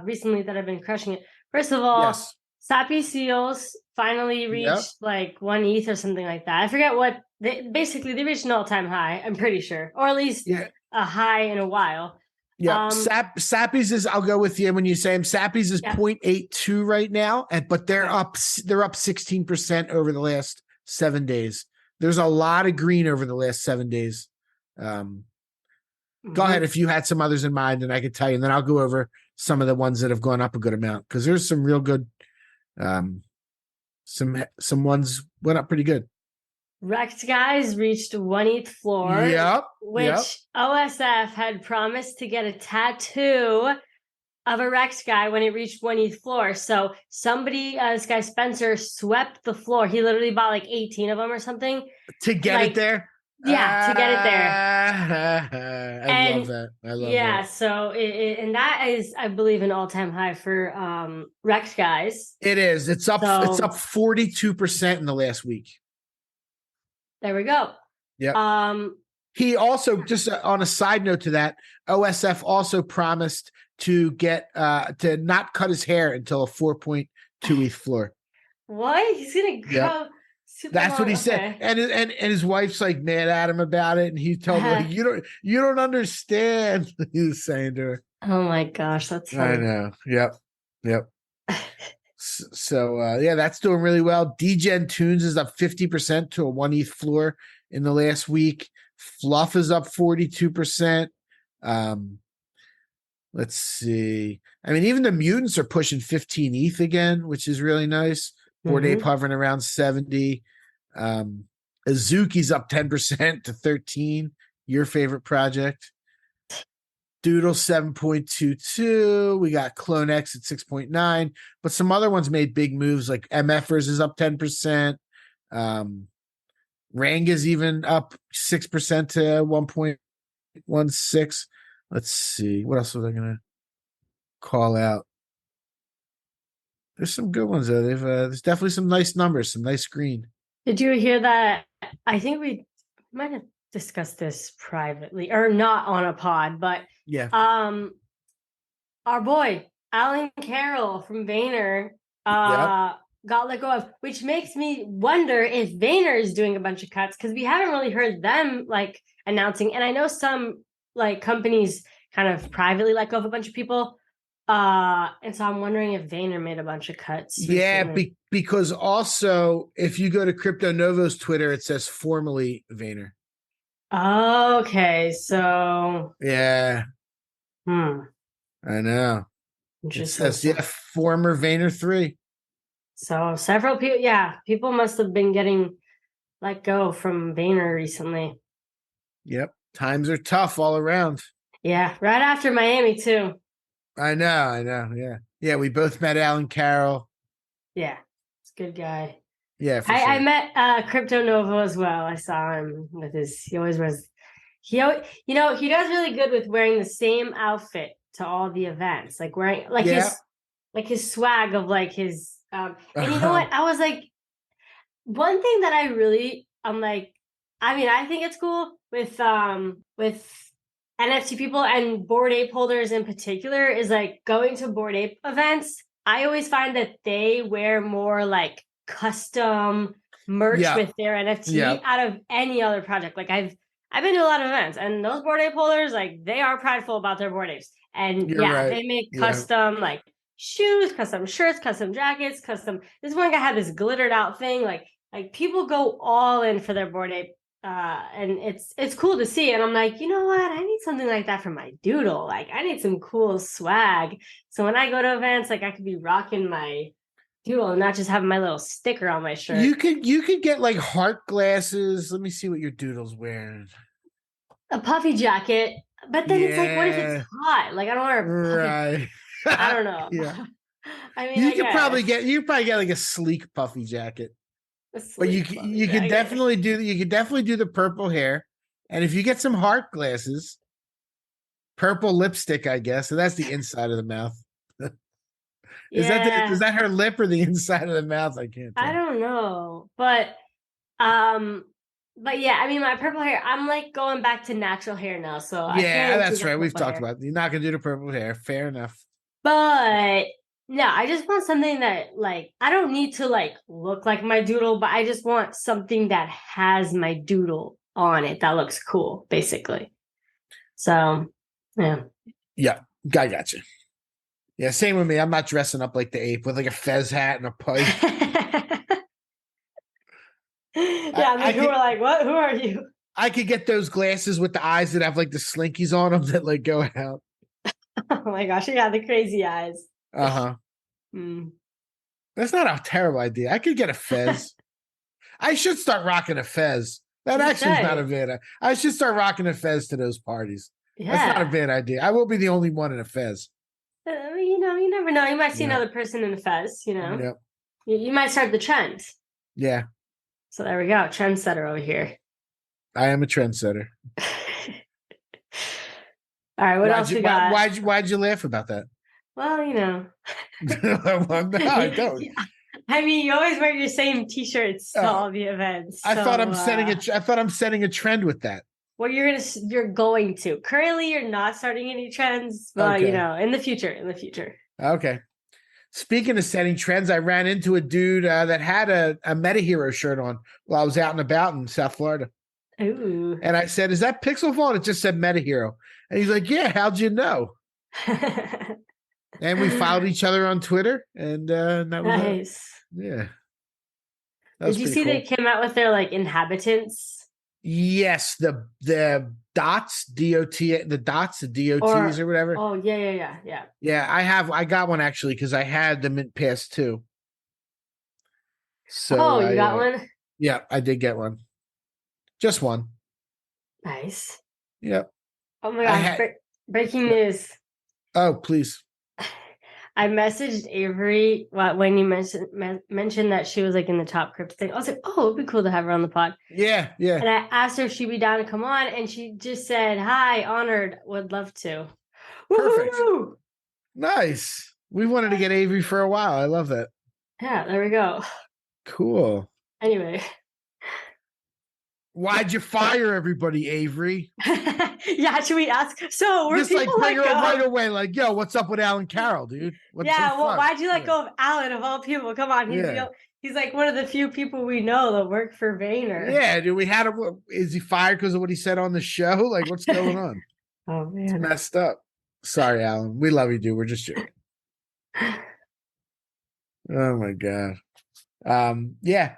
recently that have been crushing it. First of all, Sappy Seals finally reached like 1 ETH or something like that. I forget what they reached an all-time high, I'm pretty sure, or at least a high in a while. Yeah, Sappy's is, I'll go with you when you say him. Sappy's is 0.82 right now, but they're up 16% over the last 7 days. There's a lot of green over the last 7 days. Go ahead if you had some others in mind, and I could tell you, and then I'll go over some of the ones that have gone up a good amount, because there's some real good, some ones went up pretty good. Wrecked Guys reached 1/8 floor. Yep. Which OSF had promised to get a tattoo of a Rex guy when it reached 1/8 floor. So somebody, this guy Spencer, swept the floor. He literally bought like 18 of them or something. To get it there? Yeah, to get it there. I love that. I love that. So and that is, I believe, an all-time high for Rex Guys. It is. It's up 42% in the last week. There we go. Yeah. He also, just on a side note to that, OSF also promised to get to not cut his hair until a 4.2 floor. What? He's gonna grow. Yep. That's what he said. And his wife's like mad at him about it, and he told her, like, you don't understand. He was saying to her. Oh my gosh, that's funny. I know. Yep. So that's doing really well. DGen Tunes is up 50% to a 1/8 floor in the last week. Fluff is up 42%. Let's see. I mean, even the Mutants are pushing 15 ETH again, which is really nice. Bored Ape hovering around 70. Azuki's up 10% to 13. Your favorite project. Doodle 7.22. We got Clone X at 6.9. But some other ones made big moves, like MFers is up 10%. Rang is even up 6% to 1.16. Let's see. What else was I going to call out? There's some good ones though. There's definitely some nice numbers, some nice green. Did you hear that? I think we might have discussed this privately or not on a pod, but yeah. Our boy Alan Carroll from Vayner got let go of, which makes me wonder if Vayner is doing a bunch of cuts, because we haven't really heard them like announcing. And I know some like companies kind of privately let go of a bunch of people. And so I'm wondering if Vayner made a bunch of cuts. Yeah, because also if you go to Crypto Novo's Twitter, it says formerly Vayner. Okay, so yeah. I know. It says former Vayner 3. So several people, people must have been getting let go from Vayner recently. Yep. Times are tough all around. Yeah, right after Miami too. I know. Yeah, we both met Alan Carroll. Yeah, he's a good guy. Yeah, for sure. I met Crypto Novo as well. I saw him with he does really good with wearing the same outfit to all the events. Like wearing his swag of like his and you know what? I was like, one thing that I think it's cool with NFT people and Bored Ape holders in particular is like going to Bored Ape events. I always find that they wear more like custom merch with their NFT out of any other project. Like I've been to a lot of events, and those Bored Ape holders, like they are prideful about their Bored Apes. And they make custom like shoes, custom shirts, custom jackets, custom. This one guy had this glittered out thing. Like people go all in for their Bored Ape. And it's cool to see. And I'm like, you know what? I need something like that for my doodle. Like I need some cool swag. So when I go to events, like I could be rocking my doodle and not just having my little sticker on my shirt. You could get like heart glasses. Let me see what your doodle's wearing. A puffy jacket. But then it's like, what if it's hot? Like I don't want to right. I don't know. Yeah. I mean, you could probably get like a sleek puffy jacket. But you could definitely do the purple hair, and if you get some heart glasses, purple lipstick, I guess. So that's the inside of the mouth. Is that her lip or the inside of the mouth? I can't tell. I don't know, but yeah, I mean, my purple hair, I'm like going back to natural hair now. So that's right. We've talked about it. You're not gonna do the purple hair. Fair enough. But yeah, I just want something that like I don't need to like look like my doodle, but I just want something that has my doodle on it that looks cool, basically. So yeah. Yeah, I got you. Yeah, same with me. I'm not dressing up like the ape with like a fez hat and a pipe. Who are like, what? Who are you? I could get those glasses with the eyes that have like the slinkies on them that like go out. Oh my gosh, yeah, the crazy eyes. That's not a terrible idea. I could get a fez. I should start rocking a fez. That You actually is not should. a bad. I should start rocking a fez to those parties. That's not a Yeah. bad idea. I will be the only one in a fez. You know, you never know. You might see Yeah. another person in a fez, you know. Yep. You might start the trend. Yeah. So there we go. Trendsetter over here. I am a trendsetter. All right, what else we got? Why'd you laugh about that? Well, you know. No, I don't. I mean, you always wear your same T-shirts to Oh, all the events. I thought I'm setting setting a trend with that. Well, you're going to. Currently, you're not starting any trends, but Okay. you know, in the future. Okay. Speaking of setting trends, I ran into a dude that had a Meta Hero shirt on while I was out and about in South Florida. Ooh. And I said, "Is that Pixel Vault?" It just said Meta Hero. And he's like, "Yeah, how'd you know?" And we followed each other on Twitter, and that was it. Nice. Yeah. Did you see they came out with their like inhabitants? Yes, the dots, D-O-T, the dots, the DOTs or whatever. Oh, yeah. Yeah, I got one actually because I had the Mint Pass too. So you got one? Yeah, I did get one. Just one. Nice. Yep. Oh my gosh, breaking news. Oh, please. I messaged Avery when you mentioned that she was like in the top crypto thing. I was like, oh, it'd be cool to have her on the pod. Yeah. And I asked her if she'd be down to come on, and she just said, "Hi, honored, would love to." Perfect. Woo-hoo! Nice. We wanted to get Avery for a while. I love that. Yeah, there we go. Cool. Anyway. Why'd you fire everybody, Avery? Yeah, should we ask? So we're just like people bring her go right away. Like, yo, what's up with Alan Carroll, dude? Why'd you let go of Alan of all people? Come on, he's like one of the few people we know that work for Vayner. Yeah, dude, we had him. Is he fired because of what he said on the show? Like, what's going on? Oh man, it's messed up. Sorry, Alan. We love you, dude. We're just joking. Oh my god. Yeah.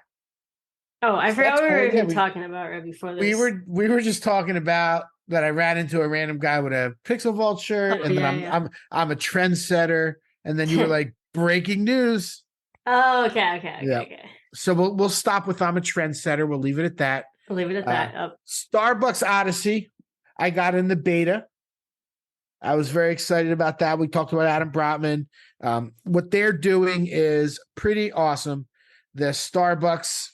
Oh, I forgot what we were even talking about right before this. We were just talking about that I ran into a random guy with a Pixel Vault shirt, and then I'm a trendsetter, and then you were like, breaking news. Oh, okay. So we'll stop with I'm a trendsetter. We'll leave it at that. We'll leave it at that. Starbucks Odyssey. I got in the beta. I was very excited about that. We talked about Adam Brotman. What they're doing is pretty awesome. The Starbucks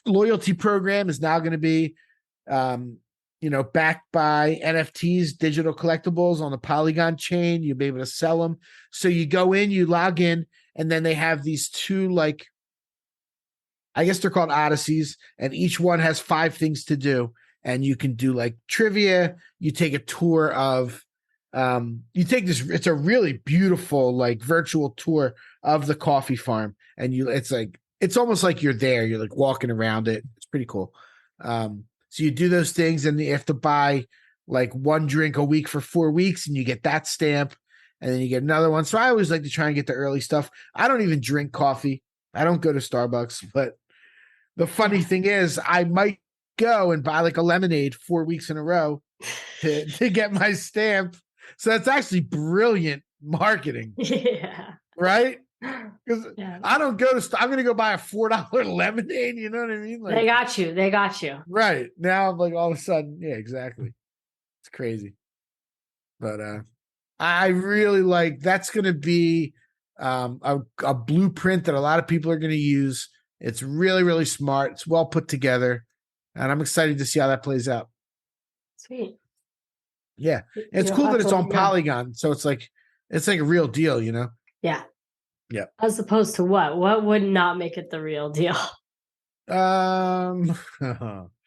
loyalty program is now going to be, backed by NFTs, digital collectibles on the Polygon chain. You'll be able to sell them. So you go in, you log in, and then they have these two, like, I guess they're called Odysseys, and each one has 5 things to do. And you can do like trivia. You take a tour of, it's a really beautiful, like, virtual tour of the coffee farm. And it's almost like you're there. You're like walking around it. It's pretty cool. So you do those things, and you have to buy like 1 drink a week for 4 weeks, and you get that stamp, and then you get another one. So I always like to try and get the early stuff. I don't even drink coffee. I don't go to Starbucks, but the funny thing is I might go and buy like a lemonade 4 weeks in a row to get my stamp. So that's actually brilliant marketing. Yeah. Right? Because I don't go to, I'm going to go buy a $4 lemonade. You know what I mean? Like, they got you. Right. Now I'm like, all of a sudden, yeah, exactly. It's crazy. But I really like, that's going to be a blueprint that a lot of people are going to use. It's really, really smart. It's well put together. And I'm excited to see how that plays out. Sweet. Yeah. It's cool that it's on Polygon. So it's like a real deal, you know? Yeah. Yeah. As opposed to what? What would not make it the real deal?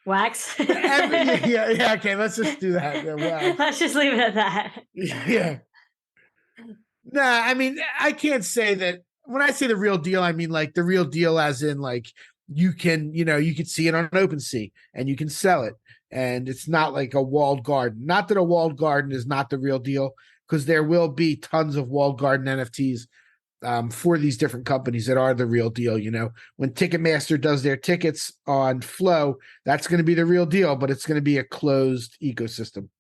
Wax? Yeah. Okay, let's just do that. Yeah, wax. Let's just leave it at that. Yeah. Nah, I mean, I can't say that. When I say the real deal, I mean like the real deal as in like you can see it on OpenSea and you can sell it. And it's not like a walled garden. Not that a walled garden is not the real deal, because there will be tons of walled garden NFTs for these different companies that are the real deal. You know, when Ticketmaster does their tickets on Flow, that's going to be the real deal, but it's going to be a closed ecosystem.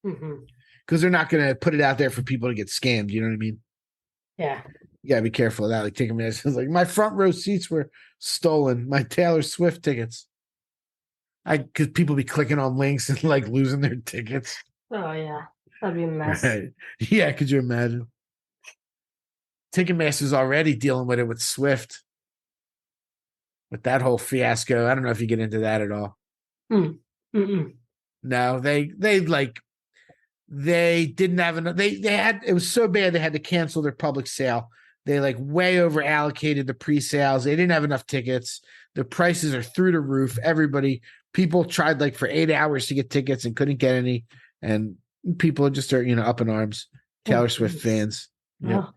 Because they're not going to put it out there for people to get scammed. You know what I mean? Yeah. You gotta be careful of that. Like Ticketmaster is like my front row seats were stolen. My Taylor Swift tickets. Because people be clicking on links and like losing their tickets. Oh yeah, that'd be a mess. Right. Yeah, could you imagine? Ticketmaster's already dealing with it with Swift. With that whole fiasco. I don't know if you get into that at all. No, they didn't have enough. They had, it was so bad they had to cancel their public sale. They like way over allocated the pre-sales. They didn't have enough tickets. The prices are through the roof. People tried like for 8 hours to get tickets and couldn't get any. And people just are, up in arms. Taylor Swift fans. Yep. Oh.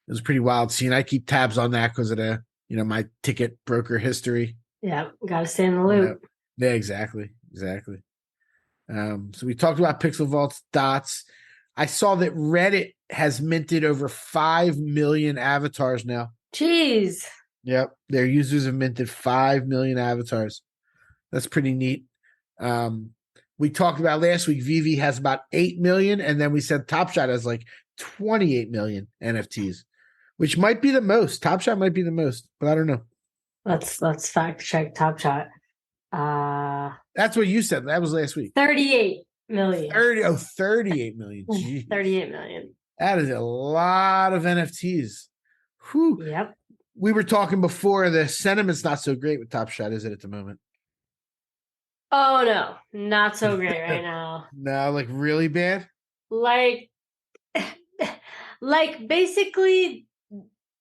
It was a pretty wild scene. I keep tabs on that because of the, my ticket broker history. Yeah, got to stay in the loop. Yeah, exactly. So we talked about Pixel Vault's dots. I saw that Reddit has minted over 5 million avatars now. Jeez. Yep. Their users have minted 5 million avatars. That's pretty neat. We talked about last week, Vivi has about 8 million. And then we said Top Shot has like 28 million NFTs, which might be the most. Top Shot might be the most, but I don't know. Let's fact check Top Shot. That's what you said. That was last week. 38 million. 38 million. Jeez. 38 million. That is a lot of NFTs. Whew. Yep. We were talking before, the sentiment's not so great with Top Shot, is it, at the moment? Oh, no. Not so great right now. No, like really bad? Like basically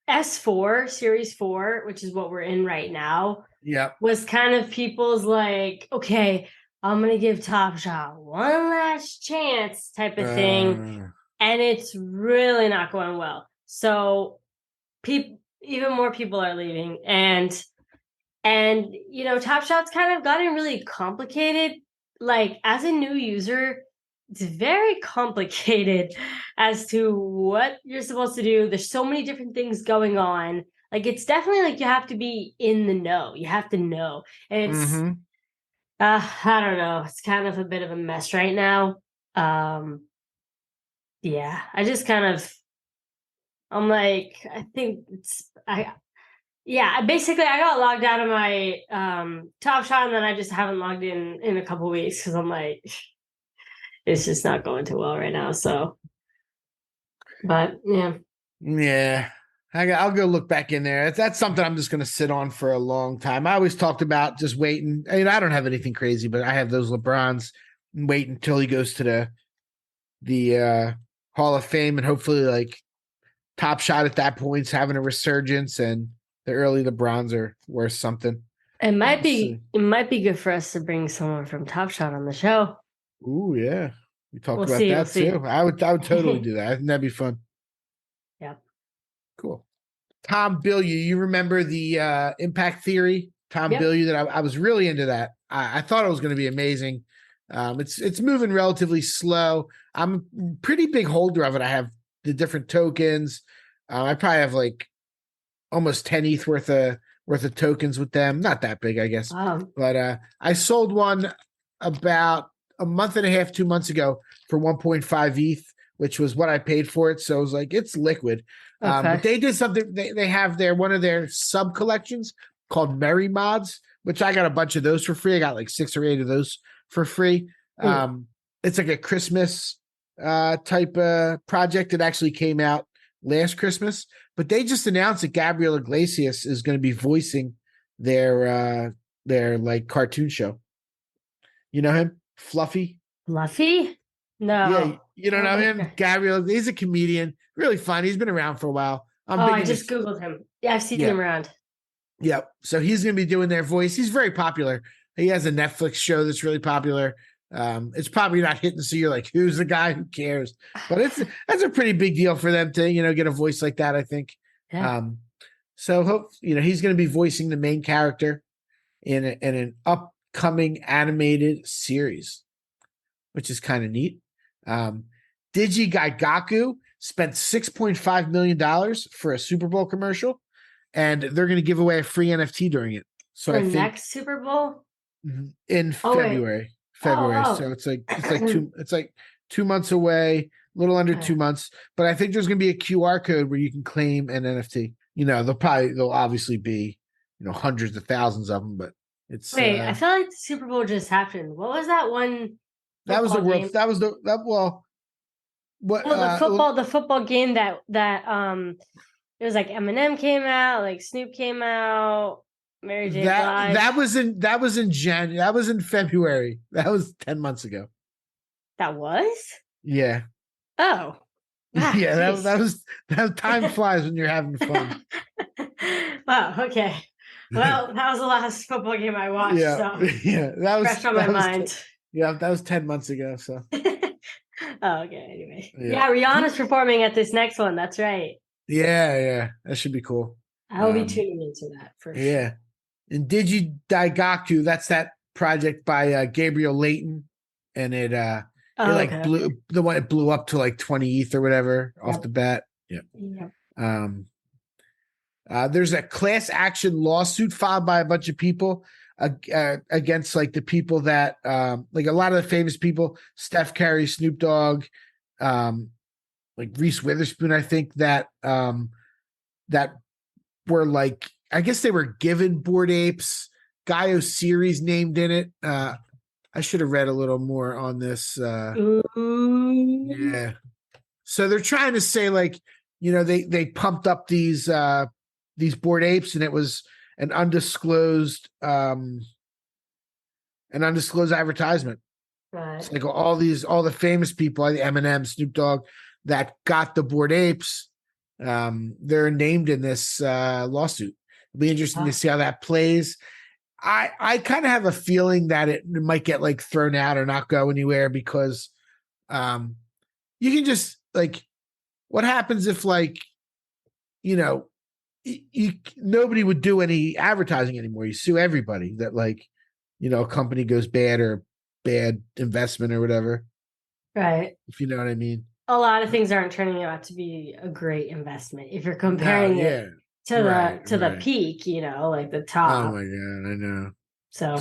S4, Series 4, which is what we're in right now, was kind of people's like, okay, I'm going to give Top Shot one last chance type of thing. And it's really not going well. So even more people are leaving. And Top Shot's kind of gotten really complicated. Like, as a new user, it's very complicated as to what you're supposed to do. There's so many different things going on. Like, it's definitely like you have to be in the know. You have to know. And it's, I don't know. It's kind of a bit of a mess right now. Yeah, I just kind of, I'm like, I think basically I got logged out of my Top Shot, and then I just haven't logged in a couple weeks because I'm like, it's just not going too well right now. So, but yeah, I'll go look back in there. That's something I'm just going to sit on for a long time. I always talked about just waiting. I mean, I don't have anything crazy, but I have those LeBrons. Wait until he goes to the Hall of Fame, and hopefully, like, Top Shot at that point's having a resurgence, and the early LeBrons are worth something. It might be good for us to bring someone from Top Shot on the show. Ooh, yeah. We talked about that too. I would totally do that. I think that'd be fun. Yep. Cool. Tom Bilyeu, you remember the Impact Theory? Tom Bilyeu, that I was really into that. I thought it was going to be amazing. It's moving relatively slow. I'm a pretty big holder of it. I have the different tokens. I probably have like almost 10 ETH worth of tokens with them. Not that big, I guess. But I sold one about a month and a half, 2 months ago for 1.5 ETH, which was what I paid for it. So I was like, it's liquid. But they did something. They have one of their sub collections called Merry Mods, which I got a bunch of those for free. I got like 6 or 8 of those for free. It's like a Christmas type project. It actually came out last Christmas, but they just announced that Gabriel Iglesias is going to be voicing their like cartoon show. You know him? Fluffy? No. Yeah, you don't know him? Gabriel, he's a comedian. Really fun. He's been around for a while. I just Googled him. Yeah, I've seen him around. Yep. So he's going to be doing their voice. He's very popular. He has a Netflix show that's really popular. It's probably not hitting, so you're like, who's the guy? Who cares? But that's a pretty big deal for them to, get a voice like that, I think. Yeah. So he's going to be voicing the main character in an upcoming animated series, which is kind of neat. Digi Gaigaku spent $6.5 million for a Super Bowl commercial, and they're going to give away a free NFT during it. So I think next Super Bowl in February. So it's like 2 months away. little under 2 months. But I think there's going to be a QR code where you can claim an NFT. There'll obviously be, hundreds of thousands of them, but it's. Wait, I feel like the Super Bowl just happened. What was that one? That was the world. Game? That was what? No, the football game that it was like Eminem came out, like Snoop came out, Mary J. Blige. That was in January. That was in February. That was 10 months ago. That was? Yeah. Oh. Yeah, that was time flies when you're having fun. Wow, okay. Well, that was the last football game I watched. Yeah, so that was fresh on my mind. That was 10 months ago. So. Oh, okay. Anyway, yeah, Rihanna's performing at this next one. That's right. Yeah, that should be cool. I'll be tuning into that for sure. Yeah, and Digi Daigaku, that's that project by Gabriel Layton, and it blew up to like 20 ETH or whatever off the bat. Yeah. There's a class action lawsuit filed by a bunch of people against like the people that like a lot of the famous people, Steph Curry, Snoop Dogg, like Reese Witherspoon, I think that were like, I guess they were given Bored Apes. Gaio series named in it. I should have read a little more on this. Yeah. So they're trying to say like, they pumped up these Bored Apes, and it was an undisclosed advertisement. Right. It's like all the famous people, like Eminem, Snoop Dogg, that got the Bored Apes. They're named in this lawsuit. It'll be interesting to see how that plays. I kind of have a feeling that it might get like thrown out or not go anywhere because you can just like, what happens if like, nobody would do any advertising anymore. You sue everybody that like, a company goes bad or bad investment or whatever. Right. If you know what I mean. A lot of things aren't turning out to be a great investment if you're comparing it to the peak, like the top. Oh my God, I know. So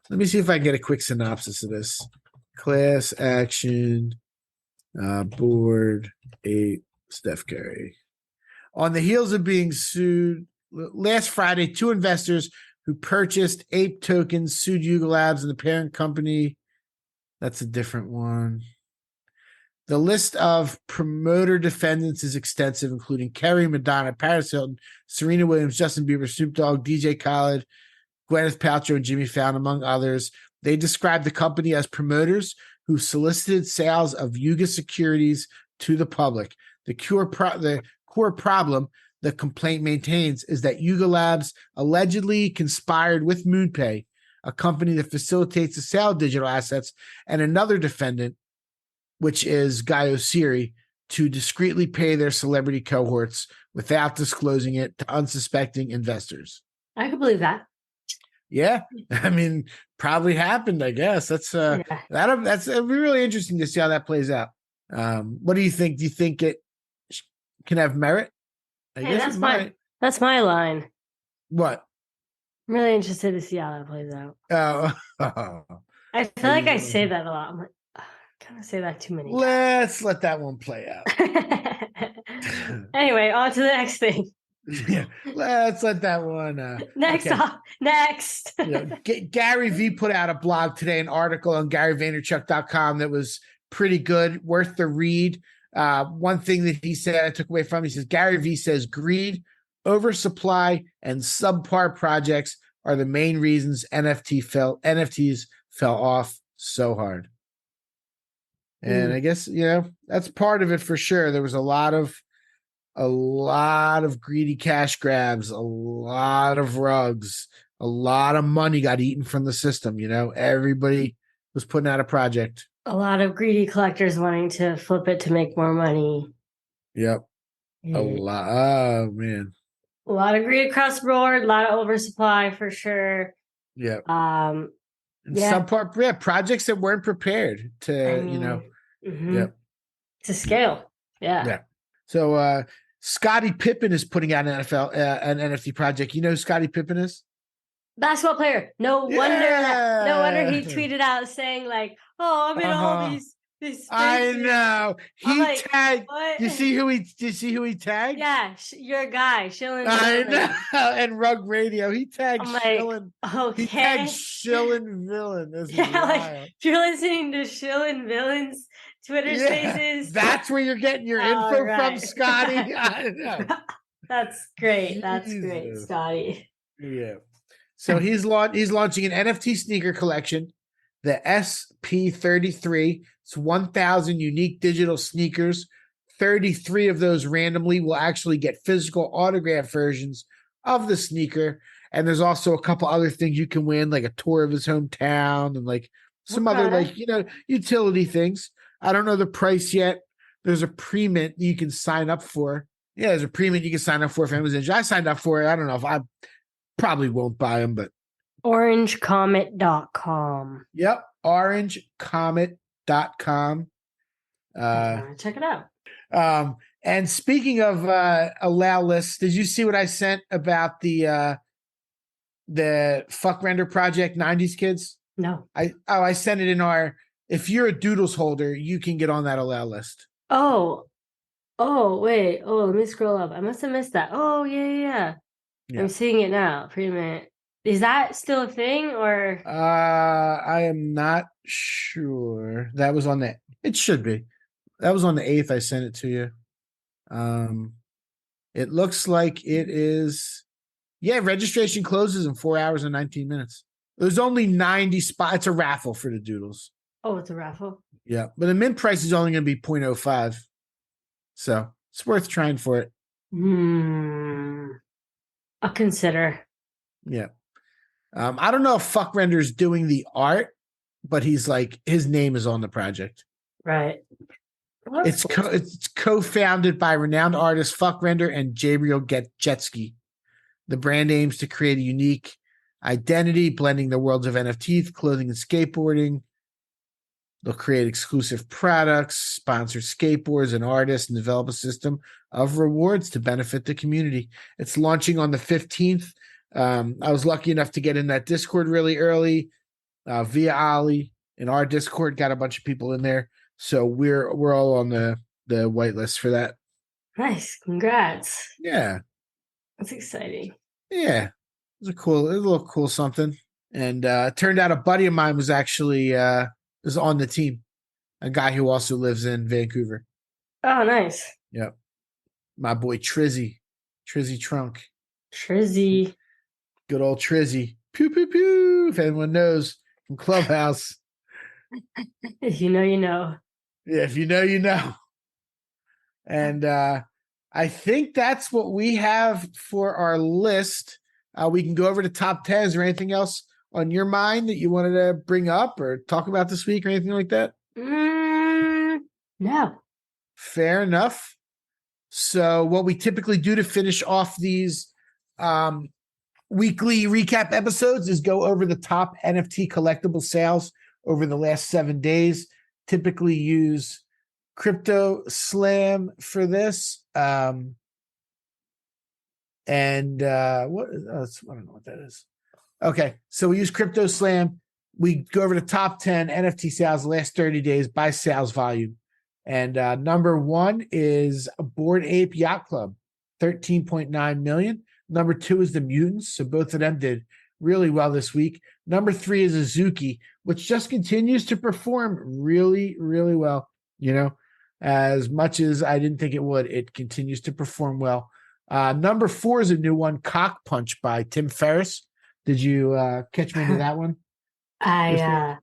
let me see if I can get a quick synopsis of this. Class action, Bored Ape, Steph Curry. On the heels of being sued last Friday, 2 investors who purchased Ape tokens sued Yuga Labs and the parent company. That's a different one. The list of promoter defendants is extensive, including Kerry, Madonna, Paris Hilton, Serena Williams, Justin Bieber, Snoop Dogg, DJ Khaled, Gwyneth Paltrow, and Jimmy Fallon, among others. They described the company as promoters who solicited sales of Yuga securities to the public. The core problem the complaint maintains is that Yuga Labs allegedly conspired with MoonPay, a company that facilitates the sale of digital assets, and another defendant, which is Gaio Siri, to discreetly pay their celebrity cohorts without disclosing it to unsuspecting investors. I can believe that. Yeah, I mean, probably happened. I guess that's it'll be really interesting to see how that plays out. What do you think? Do you think it can have merit? I guess it might. That's my line. What? I'm really interested to see how that plays out. I feel like I say that a lot. I'm like, kind of say that too many times. Let's let that one play out. Anyway, on to the next thing. Yeah, let's let that one. Next. Gary V put out a blog today, an article on GaryVaynerchuk.com that was pretty good, worth the read. One thing that he said I took away from him, he says Gary V says greed, oversupply, and subpar projects are the main reasons NFTs fell off so hard. And I guess that's part of it for sure. There was a lot of greedy cash grabs, a lot of rugs, a lot of money got eaten from the system. Everybody was putting out a project. A lot of greedy collectors wanting to flip it to make more money. Yep. A lot. Oh man. A lot of greed across the board. A lot of oversupply for sure. Yep. Some projects that weren't prepared to, Yep. To scale. Yeah. Yeah. So Scottie Pippen is putting out an NFT project. You know who Scottie Pippen is? Basketball player. No wonder he tweeted out saying like, "Oh, I'm in all I know. I'm He like, tagged. what? You see who he tagged? Yeah, your guy, Shillin. I Villain. know. And Rug Radio. He tagged I'm like, Shillin. okay. He tagged Shillin Villain. This is Yeah, like wild. if you're listening to Shillin Villain's Twitter Spaces. That's where you're getting your info from, Scotty. I know. That's great. That's Jesus. great, Scotty. Yeah. So he's launching an NFT sneaker collection, the SP33. It's 1,000 unique digital sneakers. 33 of those randomly will actually get physical autograph versions of the sneaker. And there's also a couple other things you can win, like a tour of his hometown and like some other like, utility things. I don't know the price yet. There's a pre-mint you can sign up for. Yeah, there's a pre-mint you can sign up for if anyone's interested. I signed up for it. I don't know if I probably won't buy them, but orangecomet.com. Yep, orangecomet.com. Check it out. And speaking of allow lists, did you see what I sent about the Fuck Render Project 90s Kids? No. I sent it in our, if you're a Doodles holder, you can get on that allow list. Oh, wait. Oh, let me scroll up. I must have missed that. Oh, yeah. I'm seeing it now. Pre-mint. Is that still a thing or? I am not sure. That was on it should be. That was on the 8th. I sent it to you. It looks like it is. Yeah, registration closes in 4 hours and 19 minutes. There's only 90 spots. It's a raffle for the Doodles. Oh, it's a raffle? Yeah, but the mint price is only going to be 0.05. So it's worth trying for it. I'll consider. Yeah. I don't know if Fuck Render's doing the art, but he's like, his name is on the project. Right. It's co-founded by renowned artist Fuck Render and Gabriel Jetsky. The brand aims to create a unique identity, blending the worlds of NFTs, clothing, and skateboarding. They'll create exclusive products, sponsor skateboards and artists, and develop a system of rewards to benefit the community. It's launching on the 15th. I was lucky enough to get in that Discord really early via Ali. In our Discord, got a bunch of people in there. So we're all on the whitelist for that. Nice. Congrats. Yeah. That's exciting. Yeah. It was a little cool something. And it turned out a buddy of mine was actually is on the team. A guy who also lives in Vancouver. Oh, nice. Yep. My boy Trizzy Trunk. Trizzy. Good old Trizzy. Pew, pew, pew. If anyone knows from Clubhouse. If you know, you know. Yeah, if you know, you know. And I think that's what we have for our list. We can go over to top 10. Is there anything else on your mind that you wanted to bring up or talk about this week or anything like that? No. Fair enough. So what we typically do to finish off these weekly recap episodes is go over the top NFT collectible sales over the last 7 days. Typically use Crypto Slam for this. I don't know what that is. Okay, so we use Crypto Slam. We go over the top 10 NFT sales the last 30 days by sales volume. And number one is Bored Ape Yacht Club, 13.9 million. Number two is the Mutants. So both of them did really well this week. Number three is Azuki, which just continues to perform really, really well. You know, as much as I didn't think it would, it continues to perform well. Number four is a new one, Cock Punch by Tim Ferriss. Did you catch me into that one? I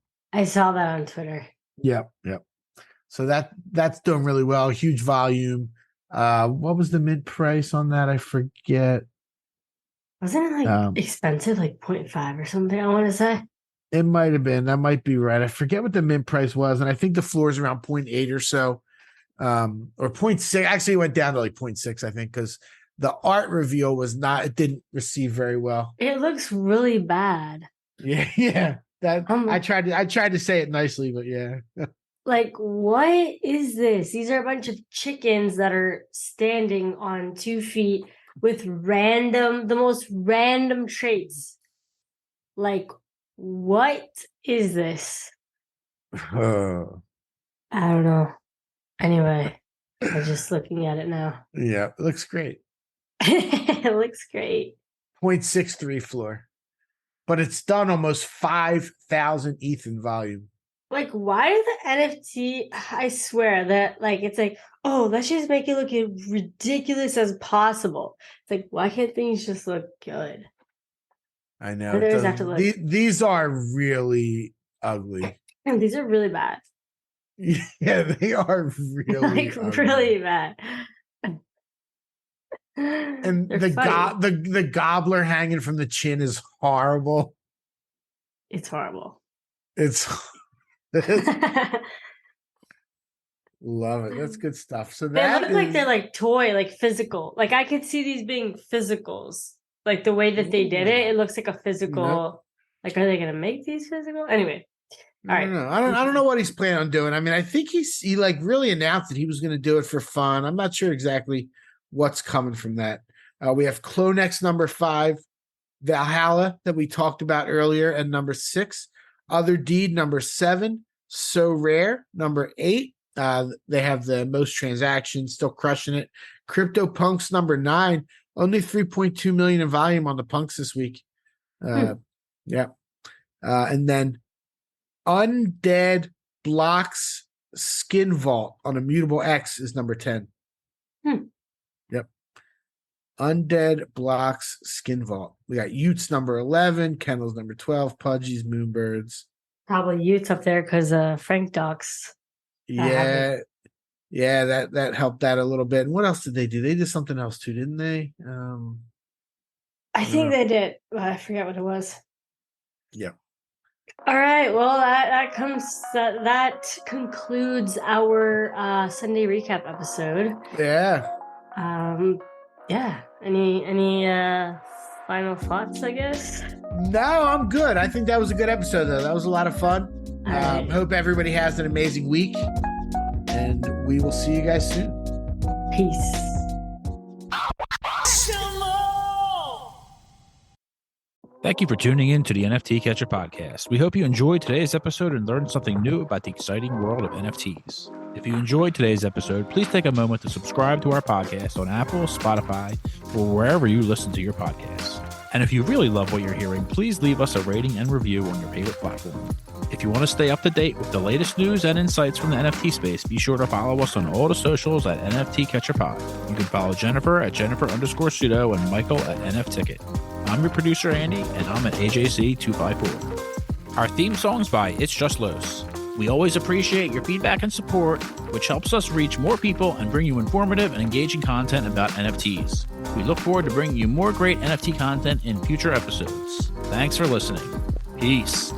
saw that on Twitter. Yep. So that's doing really well. Huge volume. What was the mid price on that? I forget. Wasn't it like expensive, like 0.5 or something? I want to say it might have been. That might be right. I forget what the mid price was, and I think the floor is around 0.8 or so, or 0.6. Actually, it went down to like 0.6. I think because the art reveal was not. It didn't receive very well. It looks really bad. Yeah. That I tried to say it nicely, but yeah. Like, what is this? These are a bunch of chickens that are standing on 2 feet with the most random traits. Like, what is this? I don't know. Anyway, I'm just looking at it now. Yeah, it looks great. It looks great. 0.63 floor. But it's done almost 5,000 ETH in volume. Like, why do the NFT, I swear that, like, it's like, oh, let's just make it look as ridiculous as possible. It's like, why can't things just look good? I know. Others have to look. These are really ugly. And these are really bad. Yeah, they are really Like, ugly. really bad. And They're the funny. the gobbler hanging from the chin is horrible. It's horrible. It's love it. That's good stuff. So They that look like they're like toy, like physical. Like I could see these being physicals. Like the way that they did it, it looks like a physical. Nope. Like, are they gonna make these physical? Anyway. All right. I don't know what he's planning on doing. I mean, I think he like really announced that he was going to do it for fun. I'm not sure exactly what's coming from that. We have Clonex number 5, Valhalla that we talked about earlier, and number 6, Other Deed number 7, So Rare number 8. They have the most transactions, still crushing it. Crypto Punks number 9, only 3.2 million in volume on the Punks this week. Yeah. And then Undead Blocks Skin Vault on Immutable X is number 10. Yep. Undead Blocks Skin Vault. We got Utes number 11, Kennels number 12, Pudgies, Moonbirds. Probably Utes up there because Frank Docs. Yeah. Yeah, that helped that a little bit. And what else did they do? They did something else too, didn't they? I think they did. I forget what it was. Yeah. All right. Well, that concludes our Sunday recap episode. Yeah. Yeah. Any final thoughts, I guess? No, I'm good. I think that was a good episode, though. That was a lot of fun. Right. Hope everybody has an amazing week, and we will see you guys soon. Peace. Thank you for tuning in to the NFT Catcher podcast. We hope you enjoyed today's episode and learned something new about the exciting world of NFTs. If you enjoyed today's episode, please take a moment to subscribe to our podcast on Apple, Spotify, or wherever you listen to your podcasts. And if you really love what you're hearing, please leave us a rating and review on your favorite platform. If you want to stay up to date with the latest news and insights from the NFT space, be sure to follow us on all the socials at NFT Catcher Pod. You can follow Jennifer at Jennifer_pseudo and Michael at NFTicket. I'm your producer, Andy, and I'm at AJC254. Our theme song's by It's Just Los. We always appreciate your feedback and support, which helps us reach more people and bring you informative and engaging content about NFTs. We look forward to bringing you more great NFT content in future episodes. Thanks for listening. Peace.